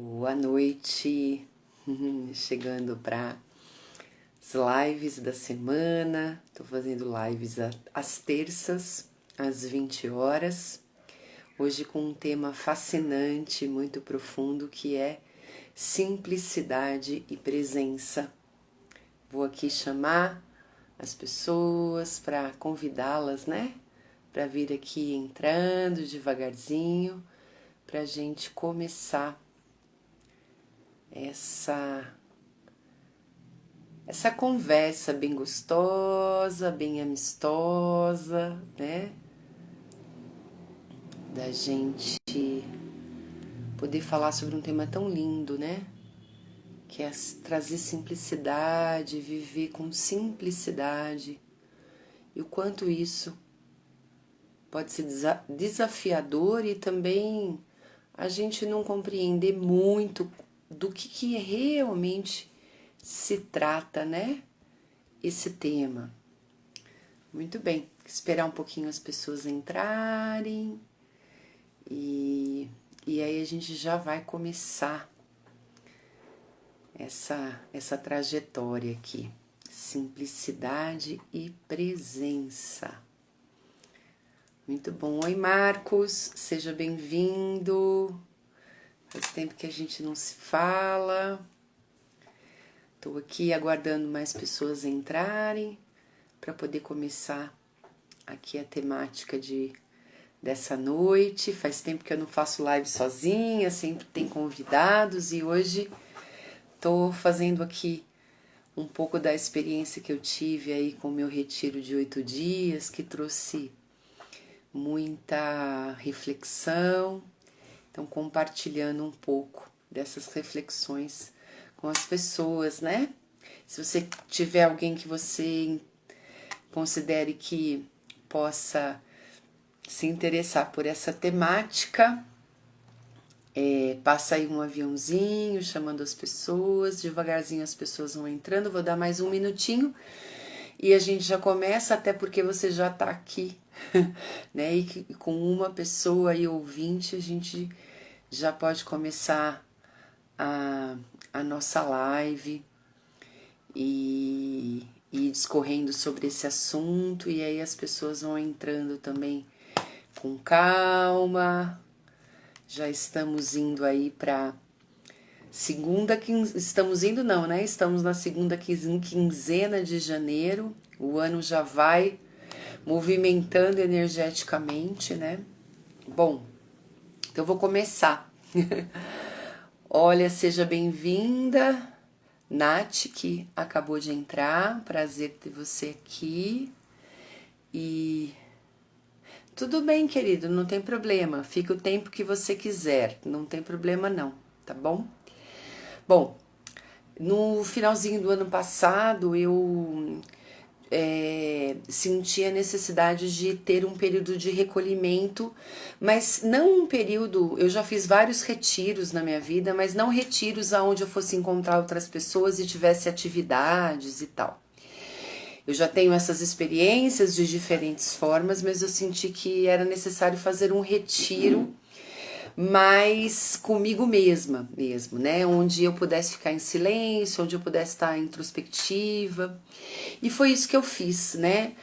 Boa noite, chegando para as lives da semana. Estou fazendo lives às terças, às 20 horas. Hoje com um tema fascinante, muito profundo, que é simplicidade e presença. Vou aqui chamar as pessoas para convidá-las, né? Para vir aqui entrando devagarzinho, para a gente começar essa conversa bem gostosa, bem amistosa, né? Da gente poder falar sobre um tema tão lindo, né? Que é trazer simplicidade, viver com simplicidade. E o quanto isso pode ser desafiador e também a gente não compreender muito do que realmente se trata, né? Esse tema. Muito bem, esperar um pouquinho as pessoas entrarem e aí a gente já vai começar essa trajetória aqui. Simplicidade e presença. Muito bom. Oi, Marcos, seja bem-vindo. Faz tempo que a gente não se fala. Estou aqui aguardando mais pessoas entrarem para poder começar aqui a temática dessa noite. Faz tempo que eu não faço live sozinha, sempre tem convidados e hoje estou fazendo aqui um pouco da experiência que eu tive aí com o meu retiro de 8 dias, que trouxe muita reflexão. Então, compartilhando um pouco dessas reflexões com as pessoas, né? Se você tiver alguém que você considere que possa se interessar por essa temática, passa aí um aviãozinho chamando as pessoas, devagarzinho as pessoas vão entrando, vou dar mais um minutinho e a gente já começa, até porque você já tá aqui, né? E com uma pessoa aí ouvinte, a gente já pode começar a nossa live e discorrendo sobre esse assunto, e aí as pessoas vão entrando também com calma. Já estamos indo aí para estamos indo não, né? Estamos na segunda quinzena de janeiro, o ano já vai movimentando energeticamente, né? Bom, então eu vou começar. Olha, seja bem-vinda, Nath, que acabou de entrar, prazer ter você aqui. E tudo bem, querido, não tem problema, fica o tempo que você quiser, não tem problema não, tá bom? Bom, no finalzinho do ano passado eu senti a necessidade de ter um período de recolhimento, mas não um período, eu já fiz vários retiros na minha vida, mas não retiros aonde eu fosse encontrar outras pessoas e tivesse atividades e tal. Eu já tenho essas experiências de diferentes formas, mas eu senti que era necessário fazer um retiro mais comigo mesma mesmo, né? Onde eu pudesse ficar em silêncio, onde eu pudesse estar introspectiva. E foi isso que eu fiz, né?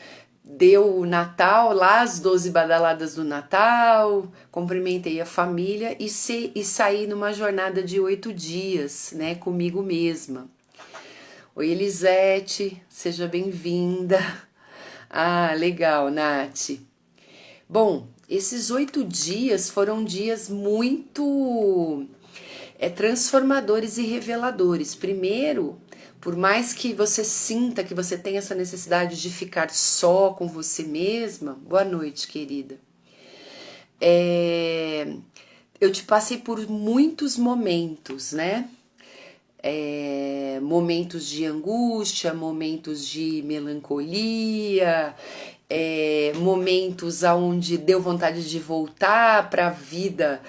Deu o Natal, lá as 12 badaladas do Natal, cumprimentei a família e saí numa jornada de 8 dias, né? Comigo mesma. Oi, Elisete, seja bem-vinda. Ah, legal, Nath. Bom, esses 8 dias foram dias muito transformadores e reveladores. Primeiro, por mais que você sinta que você tem essa necessidade de ficar só com você mesma, boa noite, querida. Eu te passei por muitos momentos, né? Momentos de angústia, momentos de melancolia, momentos onde deu vontade de voltar para a vida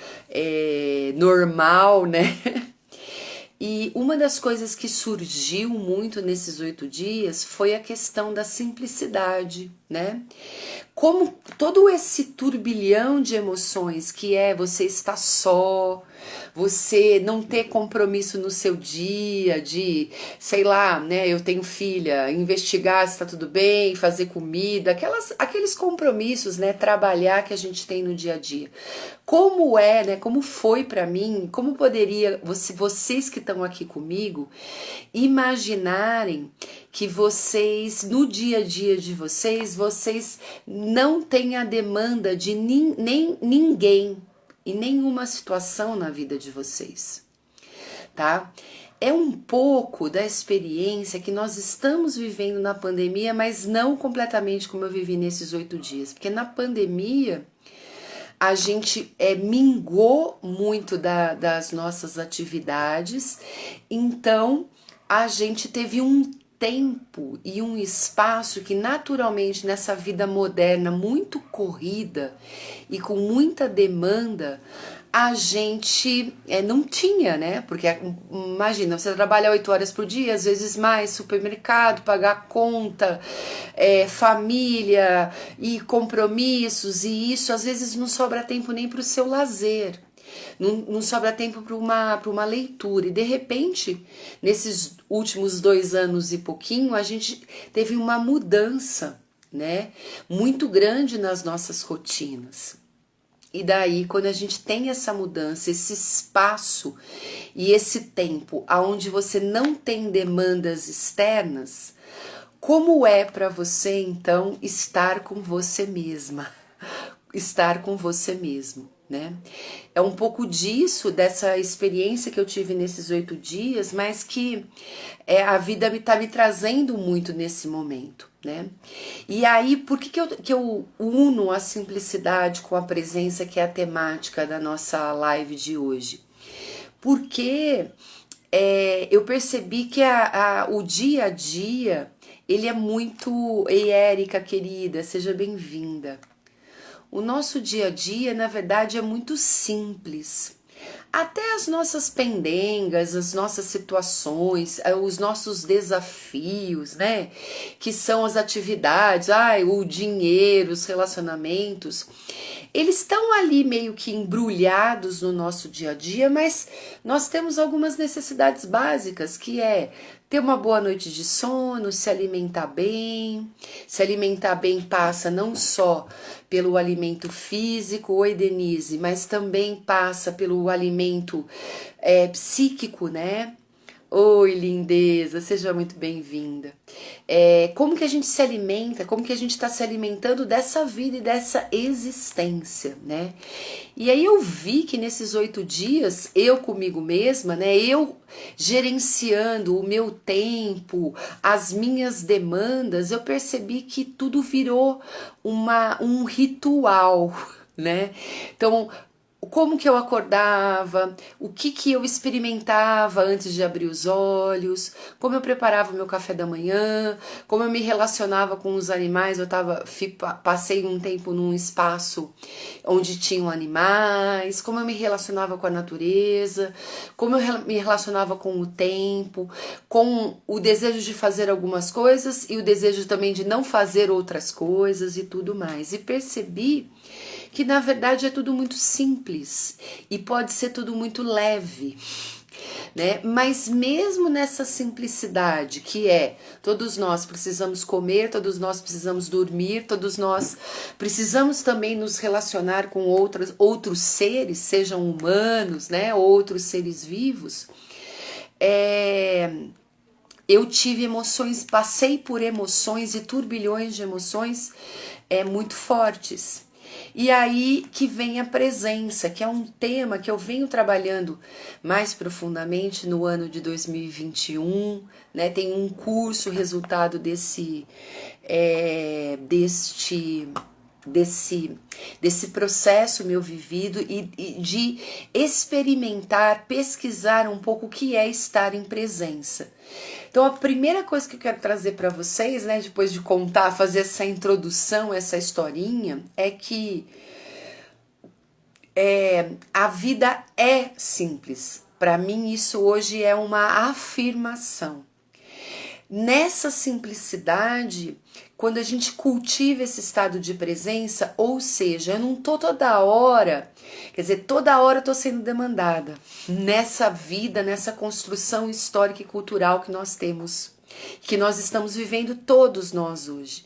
normal, né? E uma das coisas que surgiu muito nesses 8 dias foi a questão da simplicidade, né? Como todo esse turbilhão de emoções que você está só, você não ter compromisso no seu dia, de, sei lá, né, eu tenho filha, investigar se tá tudo bem, fazer comida, aqueles compromissos, né, trabalhar que a gente tem no dia a dia. Como é, né, como foi pra mim, como poderia, vocês que estão aqui comigo, imaginarem que vocês, no dia a dia de vocês não têm a demanda de nem ninguém em nenhuma situação na vida de vocês, tá? É um pouco da experiência que nós estamos vivendo na pandemia, mas não completamente como eu vivi nesses 8 dias, porque na pandemia a gente mingou muito das nossas atividades, então a gente teve um tempo e um espaço que naturalmente nessa vida moderna muito corrida e com muita demanda a gente não tinha, né? Porque imagina, você trabalha 8 horas por dia, às vezes mais, supermercado, pagar conta, família e compromissos, e isso às vezes não sobra tempo nem para o seu lazer. Não sobra tempo para uma leitura. E de repente, nesses últimos 2 anos e pouquinho, a gente teve uma mudança, né, muito grande nas nossas rotinas. E daí, quando a gente tem essa mudança, esse espaço e esse tempo aonde você não tem demandas externas, como é para você então estar com você mesma? Estar com você mesmo, né? É um pouco disso, dessa experiência que eu tive nesses 8 dias, mas que a vida tá me trazendo muito nesse momento, né? E aí, por que eu uno a simplicidade com a presença, que é a temática da nossa live de hoje? Porque eu percebi que o dia a dia, ele é muito... Ei, Érica, querida, seja bem-vinda. O nosso dia a dia, na verdade, é muito simples. Até as nossas pendengas, as nossas situações, os nossos desafios, né? Que são as atividades, o dinheiro, os relacionamentos, eles estão ali meio que embrulhados no nosso dia a dia, mas nós temos algumas necessidades básicas, que é ter uma boa noite de sono, se alimentar bem. Se alimentar bem passa não só pelo alimento físico, oi Denise, mas também passa pelo alimento psíquico, né? Oi, lindeza, seja muito bem-vinda. Como que a gente se alimenta, como que a gente está se alimentando dessa vida e dessa existência, né? E aí eu vi que nesses 8 dias, eu comigo mesma, né? Eu gerenciando o meu tempo, as minhas demandas, eu percebi que tudo virou um ritual, né? Então, como que eu acordava, o que eu experimentava antes de abrir os olhos, como eu preparava o meu café da manhã, como eu me relacionava com os animais. Passei um tempo num espaço onde tinham animais, como eu me relacionava com a natureza, como eu me relacionava com o tempo, com o desejo de fazer algumas coisas e o desejo também de não fazer outras coisas e tudo mais. E percebi que na verdade é tudo muito simples e pode ser tudo muito leve, né? Mas mesmo nessa simplicidade, que todos nós precisamos comer, todos nós precisamos dormir, todos nós precisamos também nos relacionar com outros seres, sejam humanos, né? Outros seres vivos. Eu tive emoções, passei por emoções e turbilhões de emoções muito fortes. E aí que vem a presença, que é um tema que eu venho trabalhando mais profundamente no ano de 2021, né? Tem um curso resultado desse processo meu vivido e de experimentar, pesquisar um pouco o que é estar em presença. Então a primeira coisa que eu quero trazer para vocês, né, depois de contar, fazer essa introdução, essa historinha, é que a vida é simples. Para mim isso hoje é uma afirmação. Nessa simplicidade, quando a gente cultiva esse estado de presença, ou seja, eu não tô toda hora, quer dizer, toda hora eu tô sendo demandada nessa vida, nessa construção histórica e cultural que nós temos, que nós estamos vivendo todos nós hoje.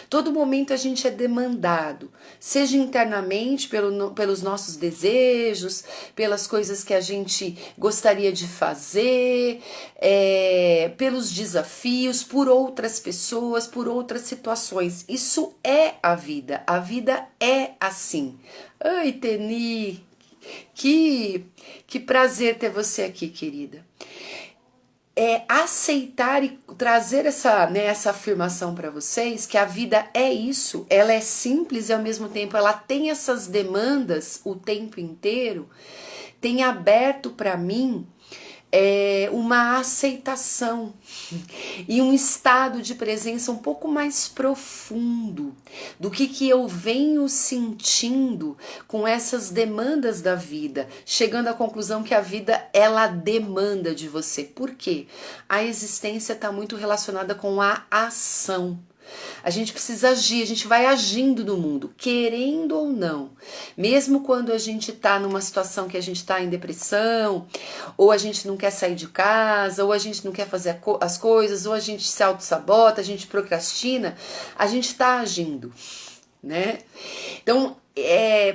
Todo momento a gente é demandado, seja internamente pelos nossos desejos, pelas coisas que a gente gostaria de fazer, pelos desafios, por outras pessoas, por outras situações. Isso é a vida é assim. Ai, Teni, que prazer ter você aqui, querida. Aceitar e trazer essa afirmação para vocês, que a vida é isso, ela é simples e ao mesmo tempo ela tem essas demandas o tempo inteiro, tem aberto para mim uma aceitação e um estado de presença um pouco mais profundo do que eu venho sentindo com essas demandas da vida, chegando à conclusão que a vida ela demanda de você. Por quê? A existência está muito relacionada com a ação. A gente precisa agir, a gente vai agindo no mundo, querendo ou não. Mesmo quando a gente está numa situação que a gente está em depressão, ou a gente não quer sair de casa, ou a gente não quer fazer as coisas, ou a gente se auto-sabota, a gente procrastina, a gente está agindo, né? Então,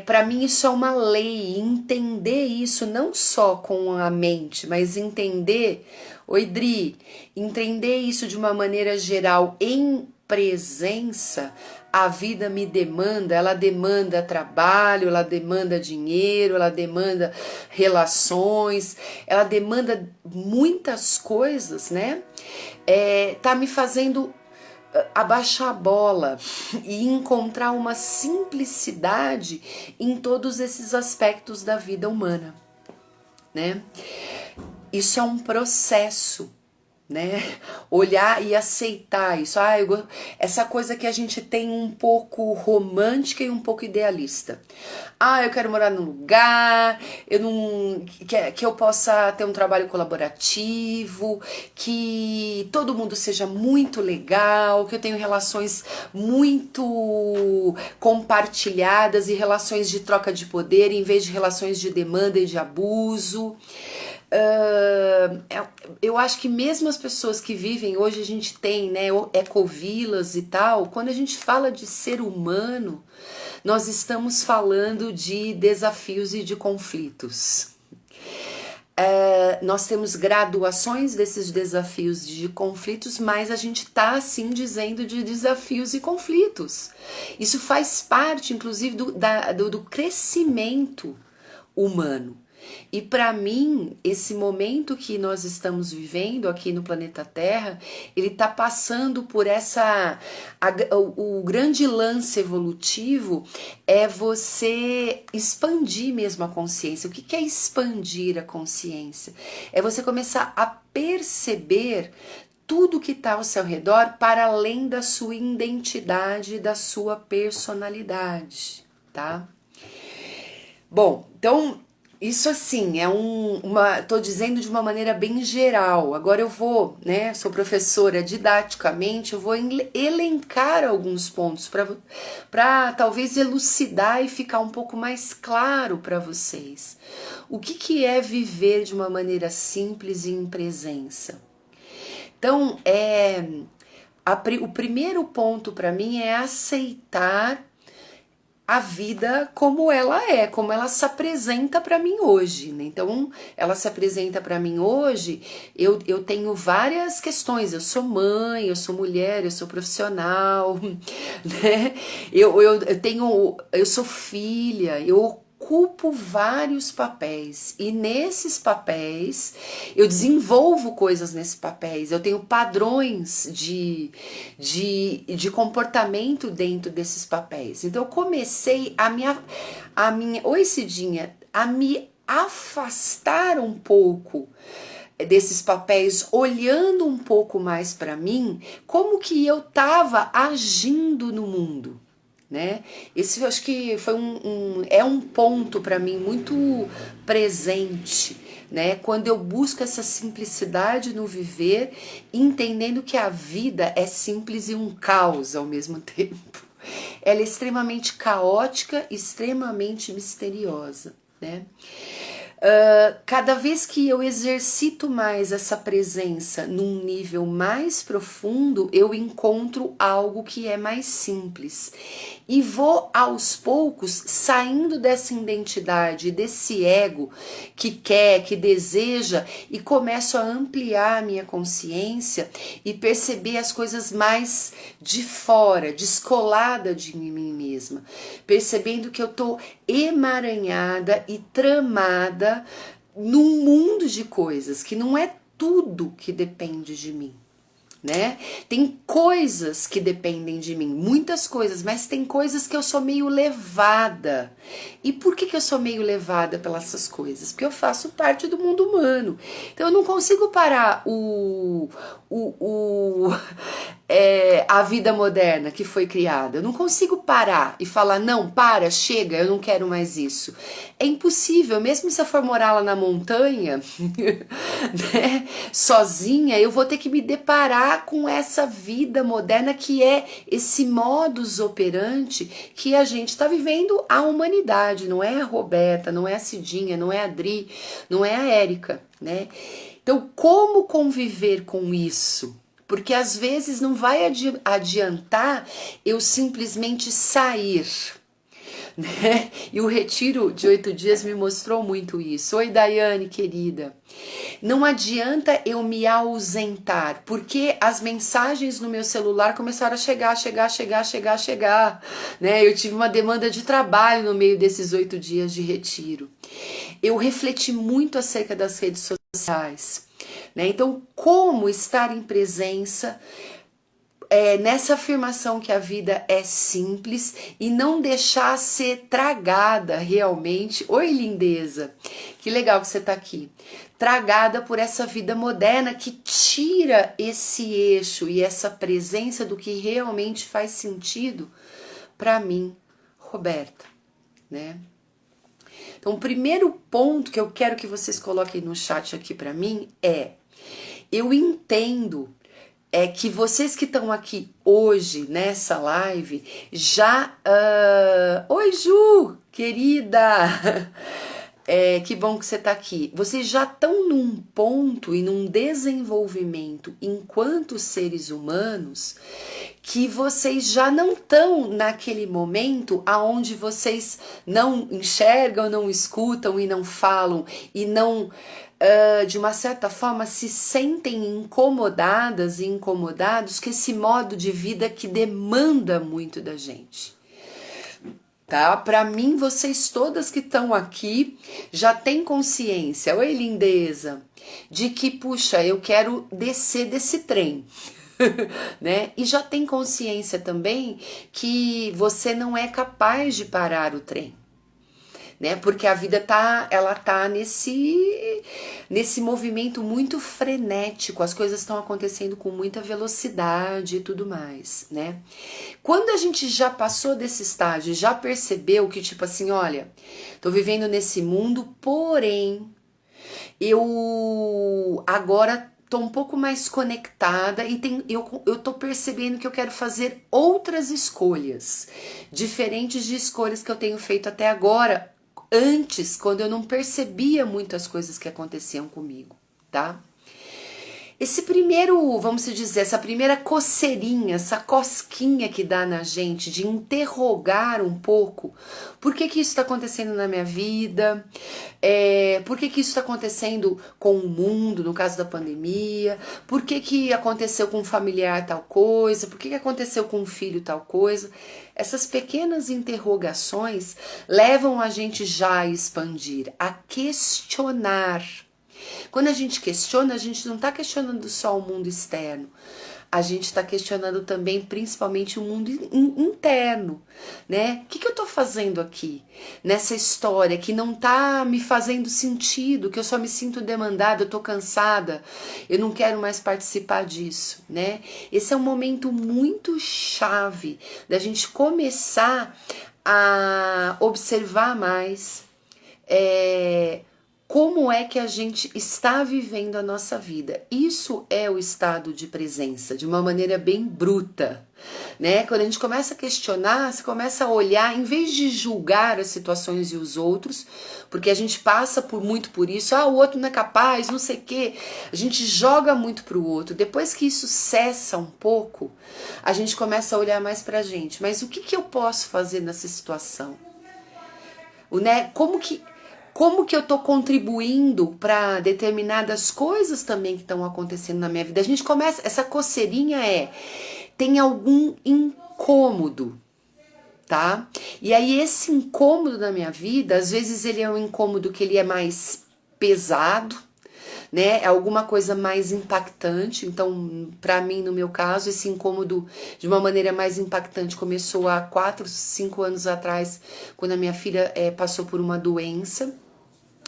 para mim isso é uma lei, entender isso não só com a mente, mas entender, Dri, entender isso de uma maneira geral em presença. A vida me demanda, ela demanda trabalho, ela demanda dinheiro, ela demanda relações, ela demanda muitas coisas, né? Tá me fazendo abaixar a bola e encontrar uma simplicidade em todos esses aspectos da vida humana, né? Isso é um processo, né? Olhar e aceitar isso. Essa coisa que a gente tem um pouco romântica e um pouco idealista. Eu quero morar num lugar, que eu possa ter um trabalho colaborativo, que todo mundo seja muito legal, que eu tenha relações muito compartilhadas e relações de troca de poder em vez de relações de demanda e de abuso. Eu acho que mesmo as pessoas que vivem hoje, a gente tem, né, ecovilas e tal, quando a gente fala de ser humano, nós estamos falando de desafios e de conflitos. Nós temos graduações desses desafios e de conflitos, mas a gente está assim dizendo de desafios e conflitos. Isso faz parte, inclusive, do crescimento humano. E para mim, esse momento que nós estamos vivendo aqui no planeta Terra, ele está passando por o grande lance evolutivo é você expandir mesmo a consciência. O que é expandir a consciência? É você começar a perceber tudo que está ao seu redor para além da sua identidade e da sua personalidade, tá? Bom, então isso assim, tô dizendo de uma maneira bem geral. Agora eu vou, né, sou professora didaticamente, eu vou elencar alguns pontos para talvez elucidar e ficar um pouco mais claro para vocês. O que é viver de uma maneira simples e em presença? Então, o primeiro ponto para mim é aceitar a vida como ela é, como ela se apresenta para mim hoje, né? Então, ela se apresenta para mim hoje, eu tenho várias questões, eu sou mãe, eu sou mulher, eu sou profissional, né? Eu sou filha, eu ocupo vários papéis e nesses papéis eu desenvolvo coisas nesses papéis, eu tenho padrões de comportamento dentro desses papéis. Então eu comecei oi Cidinha, a me afastar um pouco desses papéis, olhando um pouco mais para mim, como que eu estava agindo no mundo, né? Esse eu acho que foi um ponto para mim muito presente né? Quando eu busco essa simplicidade no viver, entendendo que a vida é simples e um caos ao mesmo tempo. Ela é extremamente caótica, extremamente misteriosa, né? Cada vez que eu exercito mais essa presença num nível mais profundo, eu encontro algo que é mais simples. E vou aos poucos saindo dessa identidade, desse ego que quer, que deseja, e começo a ampliar a minha consciência e perceber as coisas mais de fora, descolada de mim mesma, percebendo que eu tô emaranhada e tramada num mundo de coisas, que não é tudo que depende de mim, né? Tem coisas que dependem de mim, muitas coisas, mas tem coisas que eu sou meio levada. E por que eu sou meio levada pelas essas coisas? Porque eu faço parte do mundo humano. Então eu não consigo parar a vida moderna que foi criada. Eu não consigo parar e falar, não, para, chega, eu não quero mais isso. É impossível, mesmo se eu for morar lá na montanha, né, sozinha, eu vou ter que me deparar com essa vida moderna que é esse modus operandi que a gente está vivendo, a humanidade, não é a Roberta, não é a Cidinha, não é a Adri, não é a Érica, né? Então, como conviver com isso? Porque às vezes não vai adiantar eu simplesmente sair, né? E o retiro de 8 dias me mostrou muito isso. Oi, Daiane, querida. Não adianta eu me ausentar, porque as mensagens no meu celular começaram a chegar, né? Eu tive uma demanda de trabalho no meio desses 8 dias de retiro. Eu refleti muito acerca das redes sociais, né? Então, como estar em presença nessa afirmação que a vida é simples e não deixar ser tragada realmente. Oi, lindeza! Que legal que você tá aqui. Tragada por essa vida moderna que tira esse eixo e essa presença do que realmente faz sentido para mim, Roberta, né? Então, o primeiro ponto que eu quero que vocês coloquem no chat aqui para mim é: eu entendo que vocês que estão aqui hoje nessa live já. Oi, Ju, querida! Que bom que você está aqui. Vocês já estão num ponto e num desenvolvimento enquanto seres humanos que vocês já não estão naquele momento aonde vocês não enxergam, não escutam e não falam e não, de uma certa forma, se sentem incomodadas e incomodados com esse modo de vida que demanda muito da gente. Tá? Para mim, vocês todas que estão aqui já têm consciência, oi lindeza, de que, puxa, eu quero descer desse trem. Né? E já tem consciência também que você não é capaz de parar o trem, né? Porque a vida ela tá nesse movimento muito frenético, as coisas estão acontecendo com muita velocidade e tudo mais, né? Quando a gente já passou desse estágio, já percebeu que tipo assim, olha, tô vivendo nesse mundo, porém eu agora tô um pouco mais conectada e eu tô percebendo que eu quero fazer outras escolhas, diferentes de escolhas que eu tenho feito até agora, antes, quando eu não percebia muitas coisas que aconteciam comigo, tá? Esse primeiro, vamos dizer, essa primeira coceirinha, essa cosquinha que dá na gente de interrogar um pouco por que isso está acontecendo na minha vida, por que isso está acontecendo com o mundo, no caso da pandemia, por que aconteceu com um familiar tal coisa, por que aconteceu com um filho tal coisa. Essas pequenas interrogações levam a gente já a expandir, a questionar. Quando a gente questiona, a gente não está questionando só o mundo externo, a gente está questionando também, principalmente, o mundo interno, né? O que eu estou fazendo aqui, nessa história que não está me fazendo sentido, que eu só me sinto demandada, eu estou cansada, eu não quero mais participar disso, né? Esse é um momento muito chave da gente começar a observar mais, como é que a gente está vivendo a nossa vida. Isso é o estado de presença, de uma maneira bem bruta, né? Quando a gente começa a questionar, você começa a olhar, em vez de julgar as situações e os outros, porque a gente passa muito por isso, o outro não é capaz, não sei o quê, a gente joga muito pro outro. Depois que isso cessa um pouco, a gente começa a olhar mais pra gente. Mas o que eu posso fazer nessa situação? Né? Como que eu tô contribuindo para determinadas coisas também que estão acontecendo na minha vida? A gente começa, essa coceirinha tem algum incômodo, tá? E aí esse incômodo na minha vida, às vezes ele é um incômodo que ele é mais pesado, né? É alguma coisa mais impactante. Então, para mim, no meu caso, esse incômodo de uma maneira mais impactante começou há 4, 5 anos atrás, quando a minha filha passou por uma doença.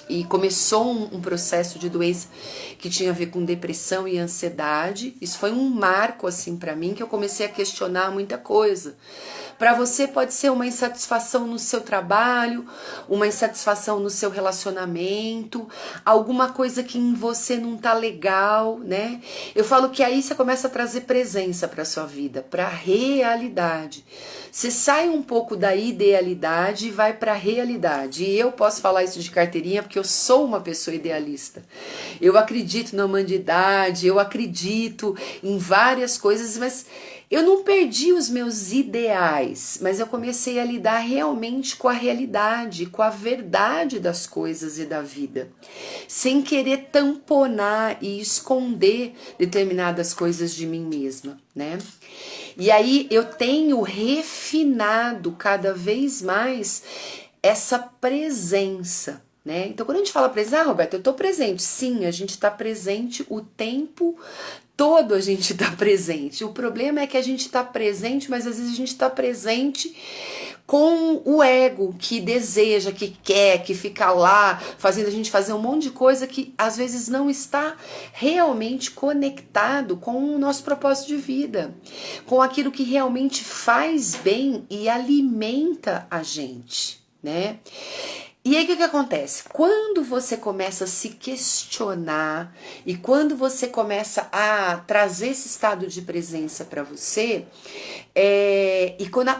E começou um processo de doença que tinha a ver com depressão e ansiedade. Isso foi um marco assim para mim, que eu comecei a questionar muita coisa. Para você pode ser uma insatisfação no seu trabalho, uma insatisfação no seu relacionamento, alguma coisa que em você não tá legal, né? Eu falo que aí você começa a trazer presença para sua vida, para a realidade. Você sai um pouco da idealidade e vai para a realidade. E eu posso falar isso de carteirinha porque eu sou uma pessoa idealista. Eu acredito na humanidade, eu acredito em várias coisas, mas eu não perdi os meus ideais, mas eu comecei a lidar realmente com a realidade, com a verdade das coisas e da vida, sem querer tamponar e esconder determinadas coisas de mim mesma, né? E aí eu tenho refinado cada vez mais essa presença, né? Então quando a gente fala presença, Roberto, eu tô presente. Sim, a gente tá presente o tempo todo, a gente tá presente. O problema é que a gente tá presente, mas às vezes a gente tá presente com o ego que deseja, que quer, que fica lá fazendo a gente fazer um monte de coisa que às vezes não está realmente conectado com o nosso propósito de vida, com aquilo que realmente faz bem e alimenta a gente, né? E aí o que acontece? Quando você começa a se questionar e quando você começa a trazer esse estado de presença para você, e quando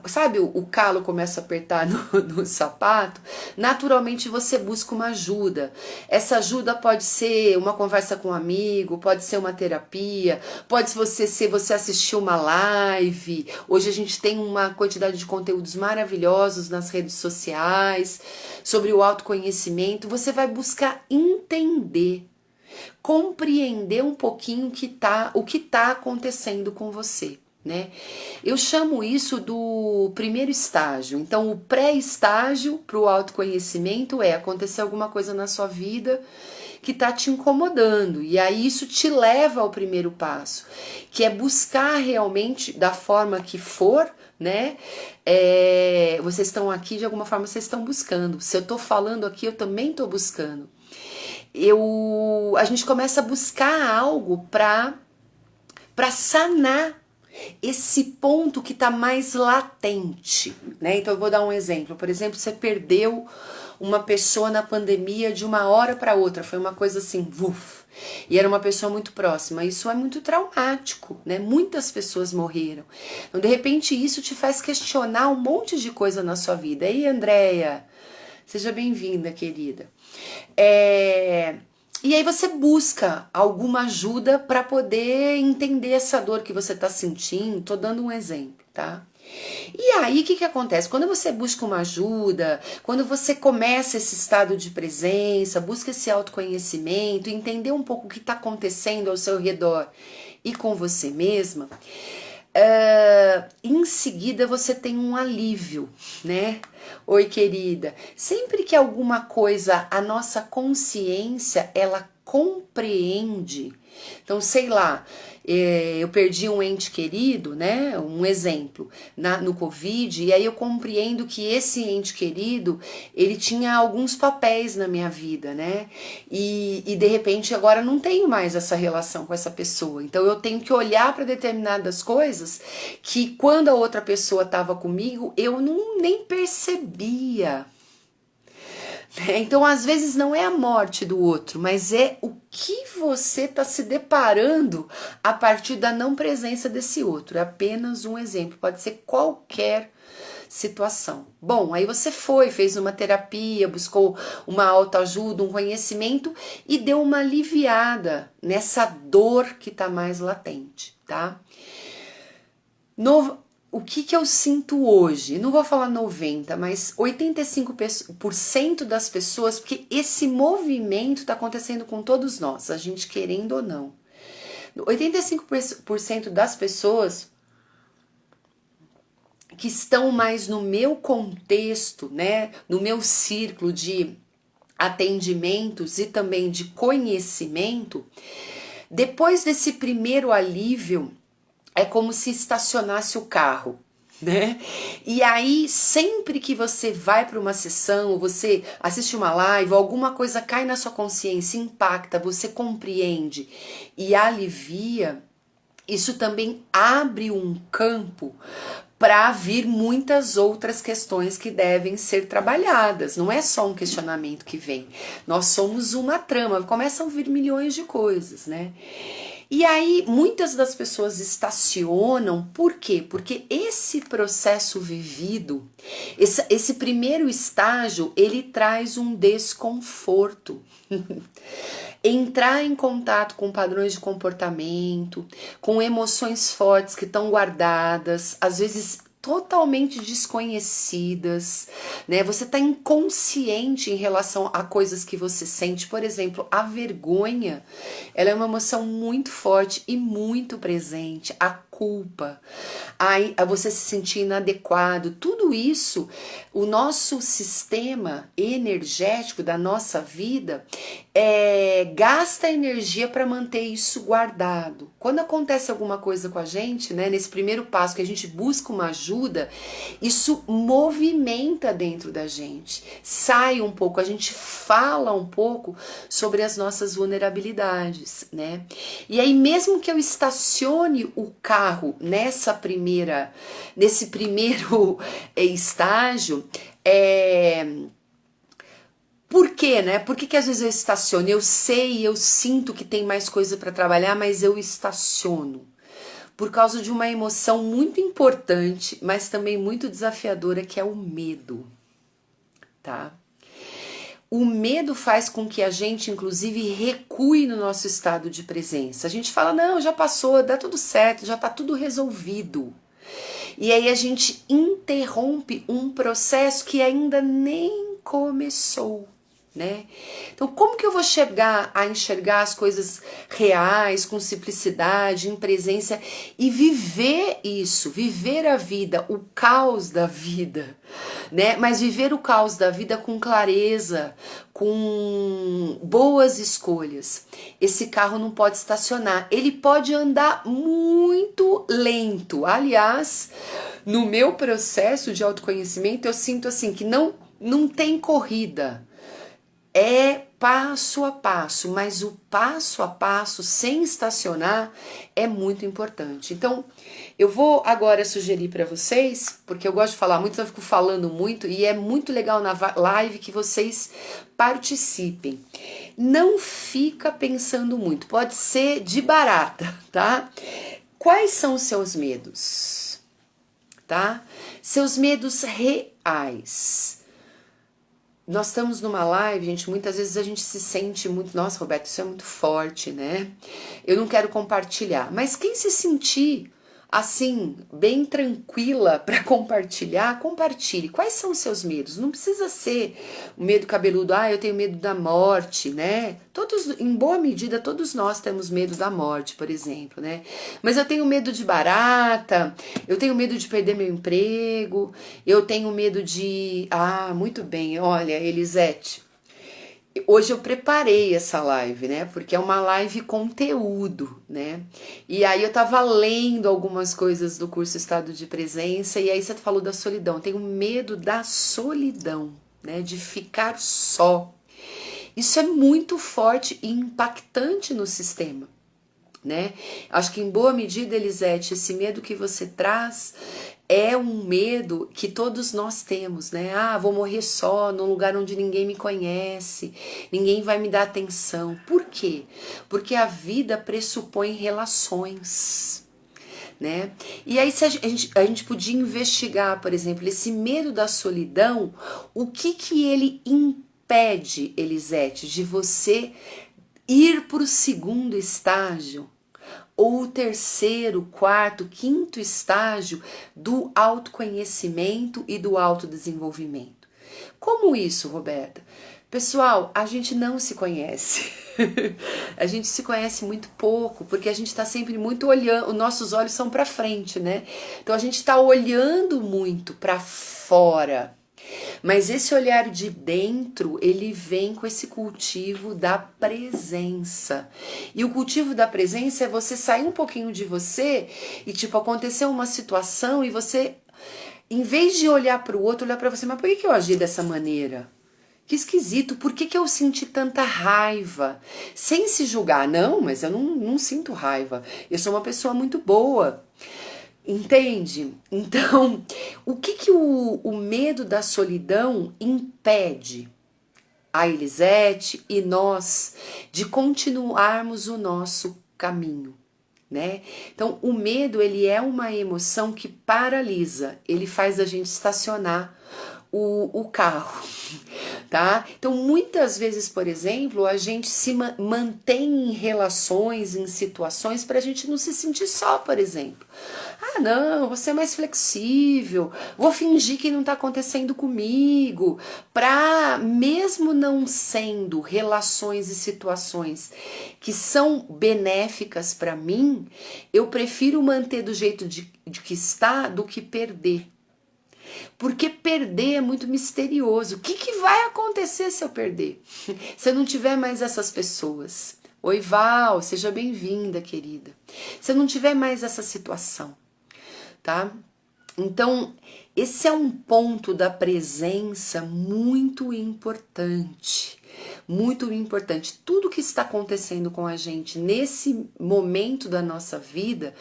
sabe o calo começa a apertar no sapato, naturalmente você busca uma ajuda. Essa ajuda pode ser uma conversa com um amigo, pode ser uma terapia, pode ser você assistir uma live. Hoje a gente tem uma quantidade de conteúdos maravilhosos nas redes sociais sobre o autoconhecimento. Você vai buscar entender, compreender um pouquinho o que tá acontecendo com você, né? Eu chamo isso do primeiro estágio. Então, o pré-estágio para o autoconhecimento é acontecer alguma coisa na sua vida que tá te incomodando, e aí isso te leva ao primeiro passo, que é buscar realmente, da forma que for, né? Vocês estão aqui, de alguma forma vocês estão buscando. Se eu tô falando aqui, eu também tô buscando. A gente começa a buscar algo para sanar esse ponto que está mais latente, né? Então eu vou dar um exemplo. Por exemplo, você perdeu uma pessoa na pandemia de uma hora para outra, foi uma coisa assim, vuf, e era uma pessoa muito próxima. Isso é muito traumático, né? Muitas pessoas morreram. Então, de repente, isso te faz questionar um monte de coisa na sua vida. Ei, Andréia, seja bem-vinda, querida. E aí você busca alguma ajuda para poder entender essa dor que você está sentindo. Tô dando um exemplo, tá? E aí o que acontece? Quando você busca uma ajuda, quando você começa esse estado de presença, busca esse autoconhecimento, entender um pouco o que está acontecendo ao seu redor e com você mesma, em seguida você tem um alívio, né? Oi, querida. Sempre que alguma coisa, a nossa consciência, ela compreende. Então, sei lá, eu perdi um ente querido, né? Um exemplo, no Covid, e aí eu compreendo que esse ente querido, ele tinha alguns papéis na minha vida, né? E de repente agora não tenho mais essa relação com essa pessoa. Então eu tenho que olhar para determinadas coisas que quando a outra pessoa estava comigo, eu nem percebia. né? Então, às vezes, não é a morte do outro, mas é o que você está se deparando a partir da não presença desse outro. É apenas um exemplo, pode ser qualquer situação. Bom, aí você fez uma terapia, buscou uma autoajuda, um conhecimento e deu uma aliviada nessa dor que está mais latente, tá? O que eu sinto hoje? Não vou falar 90, mas 85% das pessoas, porque esse movimento está acontecendo com todos nós, a gente querendo ou não. 85% das pessoas que estão mais no meu contexto, né, no meu círculo de atendimentos e também de conhecimento, depois desse primeiro alívio, é como se estacionasse o carro, né? E aí, sempre que você vai para uma sessão, você assiste uma live, ou alguma coisa cai na sua consciência, impacta, você compreende e alivia, isso também abre um campo para vir muitas outras questões que devem ser trabalhadas. Não é só um questionamento que vem. Nós somos uma trama, começam a vir milhões de coisas, né? E aí, muitas das pessoas estacionam, por quê? Porque esse processo vivido, esse primeiro estágio, ele traz um desconforto. Entrar em contato com padrões de comportamento, com emoções fortes que estão guardadas, às vezes totalmente desconhecidas, né? Você tá inconsciente em relação a coisas que você sente. Por exemplo, a vergonha, ela é uma emoção muito forte e muito presente. A culpa, a você se sentir inadequado, tudo isso, o nosso sistema energético da nossa vida gasta energia para manter isso guardado. Quando acontece alguma coisa com a gente, né, nesse primeiro passo que a gente busca uma ajuda, isso movimenta dentro da gente, sai um pouco, a gente fala um pouco sobre as nossas vulnerabilidades, né? E aí, mesmo que eu estacione o carro nesse primeiro estágio, por quê, né? Por que às vezes eu estaciono? Eu sei, eu sinto que tem mais coisa para trabalhar, mas eu estaciono. Por causa de uma emoção muito importante, mas também muito desafiadora, que é o medo, tá? O medo faz com que a gente, inclusive, recue no nosso estado de presença. A gente fala, não, já passou, dá tudo certo, já tá tudo resolvido. E aí a gente interrompe um processo que ainda nem começou, né? Então, como que eu vou chegar a enxergar as coisas reais, com simplicidade, em presença e viver isso, viver a vida, o caos da vida, né? Mas viver o caos da vida com clareza, com boas escolhas. Esse carro não pode estacionar, ele pode andar muito lento. Aliás, no meu processo de autoconhecimento, eu sinto assim que não tem corrida. É passo a passo, mas o passo a passo, sem estacionar, é muito importante. Então, eu vou agora sugerir para vocês, porque eu gosto de falar muito, eu fico falando muito, e é muito legal na live que vocês participem. Não fica pensando muito, pode ser de barata, tá? Quais são os seus medos? Tá? Seus medos reais. Nós estamos numa live, gente, muitas vezes a gente se sente muito, nossa, Roberto, isso é muito forte, né? Eu não quero compartilhar. Mas quem se sentir assim, bem tranquila para compartilhar, compartilhe. Quais são os seus medos? Não precisa ser o medo cabeludo, eu tenho medo da morte, né? Todos, em boa medida, todos nós temos medo da morte, por exemplo, né? Mas eu tenho medo de barata, eu tenho medo de perder meu emprego, eu tenho medo de... muito bem, olha, Elisete, hoje eu preparei essa live, né? Porque é uma live conteúdo, né? E aí eu tava lendo algumas coisas do curso Estado de Presença, e aí você falou da solidão. Eu tenho medo da solidão, né? De ficar só. Isso é muito forte e impactante no sistema, né? Acho que em boa medida, Elisete, esse medo que você traz é um medo que todos nós temos, né? Ah, vou morrer só, num lugar onde ninguém me conhece, ninguém vai me dar atenção. Por quê? Porque a vida pressupõe relações, né? E aí se a gente podia investigar, por exemplo, esse medo da solidão, o que ele impede, Elisete, de você ir para o segundo estágio, ou o terceiro, quarto, quinto estágio do autoconhecimento e do autodesenvolvimento. Como isso, Roberta? Pessoal, a gente não se conhece. A gente se conhece muito pouco, porque a gente está sempre muito olhando, os nossos olhos são para frente, né? Então a gente está olhando muito para fora. Mas esse olhar de dentro, ele vem com esse cultivo da presença. E o cultivo da presença é você sair um pouquinho de você e, tipo, aconteceu uma situação e você, em vez de olhar para o outro, olhar para você, mas por que eu agi dessa maneira? Que esquisito, por que eu senti tanta raiva? Sem se julgar, não, mas eu não sinto raiva. Eu sou uma pessoa muito boa. Entende? Então, o que o medo da solidão impede a Elisete e nós de continuarmos o nosso caminho, né? Então, o medo, ele é uma emoção que paralisa, ele faz a gente estacionar o carro, tá? Então, muitas vezes, por exemplo, a gente se mantém em relações, em situações, para a gente não se sentir só, por exemplo. Ah, não, vou ser mais flexível, vou fingir que não está acontecendo comigo, para, mesmo não sendo relações e situações que são benéficas para mim, eu prefiro manter do jeito de que está do que perder. Porque perder é muito misterioso. O que vai acontecer se eu perder? Se eu não tiver mais essas pessoas. Oi, Val, seja bem-vinda, querida. Se eu não tiver mais essa situação, tá? Então, esse é um ponto da presença muito importante. Muito importante. Tudo que está acontecendo com a gente nesse momento da nossa vida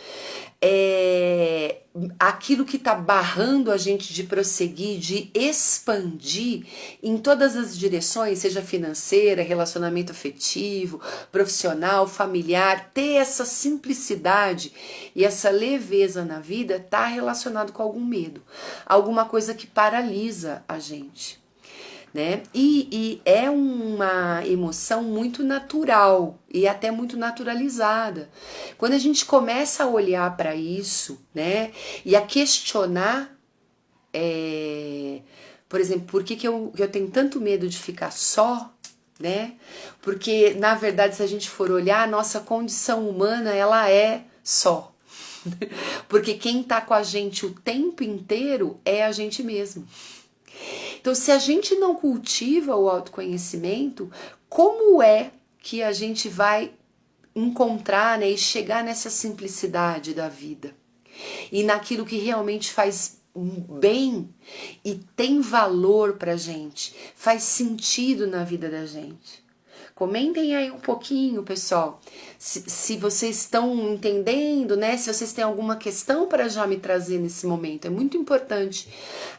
é aquilo que está barrando a gente de prosseguir, de expandir em todas as direções, seja financeira, relacionamento afetivo, profissional, familiar, ter essa simplicidade e essa leveza na vida está relacionado com algum medo, alguma coisa que paralisa a gente. Né? E é uma emoção muito natural e até muito naturalizada. Quando a gente começa a olhar para isso, né, e a questionar, por exemplo, por que eu tenho tanto medo de ficar só, né? Porque, na verdade, se a gente for olhar, a nossa condição humana, ela é só. Porque quem está com a gente o tempo inteiro é a gente mesmo. Então, se a gente não cultiva o autoconhecimento, como é que a gente vai encontrar, né, e chegar nessa simplicidade da vida? E naquilo que realmente faz bem e tem valor pra gente, faz sentido na vida da gente. Comentem aí um pouquinho, pessoal, se vocês estão entendendo, né? Se vocês têm alguma questão para já me trazer nesse momento. É muito importante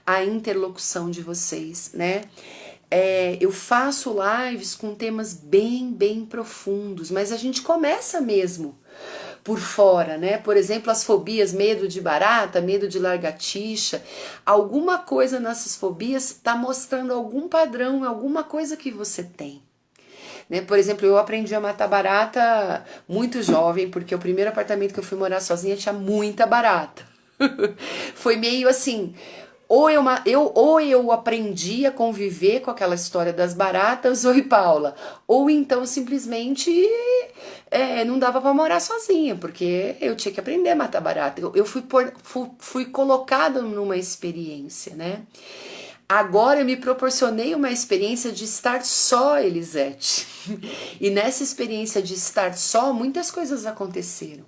a interlocução de vocês, né? Eu faço lives com temas bem profundos, mas a gente começa mesmo por fora, né? Por exemplo, as fobias, medo de barata, medo de lagartixa. Alguma coisa nessas fobias está mostrando algum padrão, alguma coisa que você tem. Né? Por exemplo, eu aprendi a matar barata muito jovem, porque o primeiro apartamento que eu fui morar sozinha tinha muita barata. Foi meio assim, ou eu aprendi a conviver com aquela história das baratas, oi Paula, ou então simplesmente não dava para morar sozinha, porque eu tinha que aprender a matar barata. Eu fui colocada numa experiência, né? Agora eu me proporcionei uma experiência de estar só, Elisete. E nessa experiência de estar só, muitas coisas aconteceram,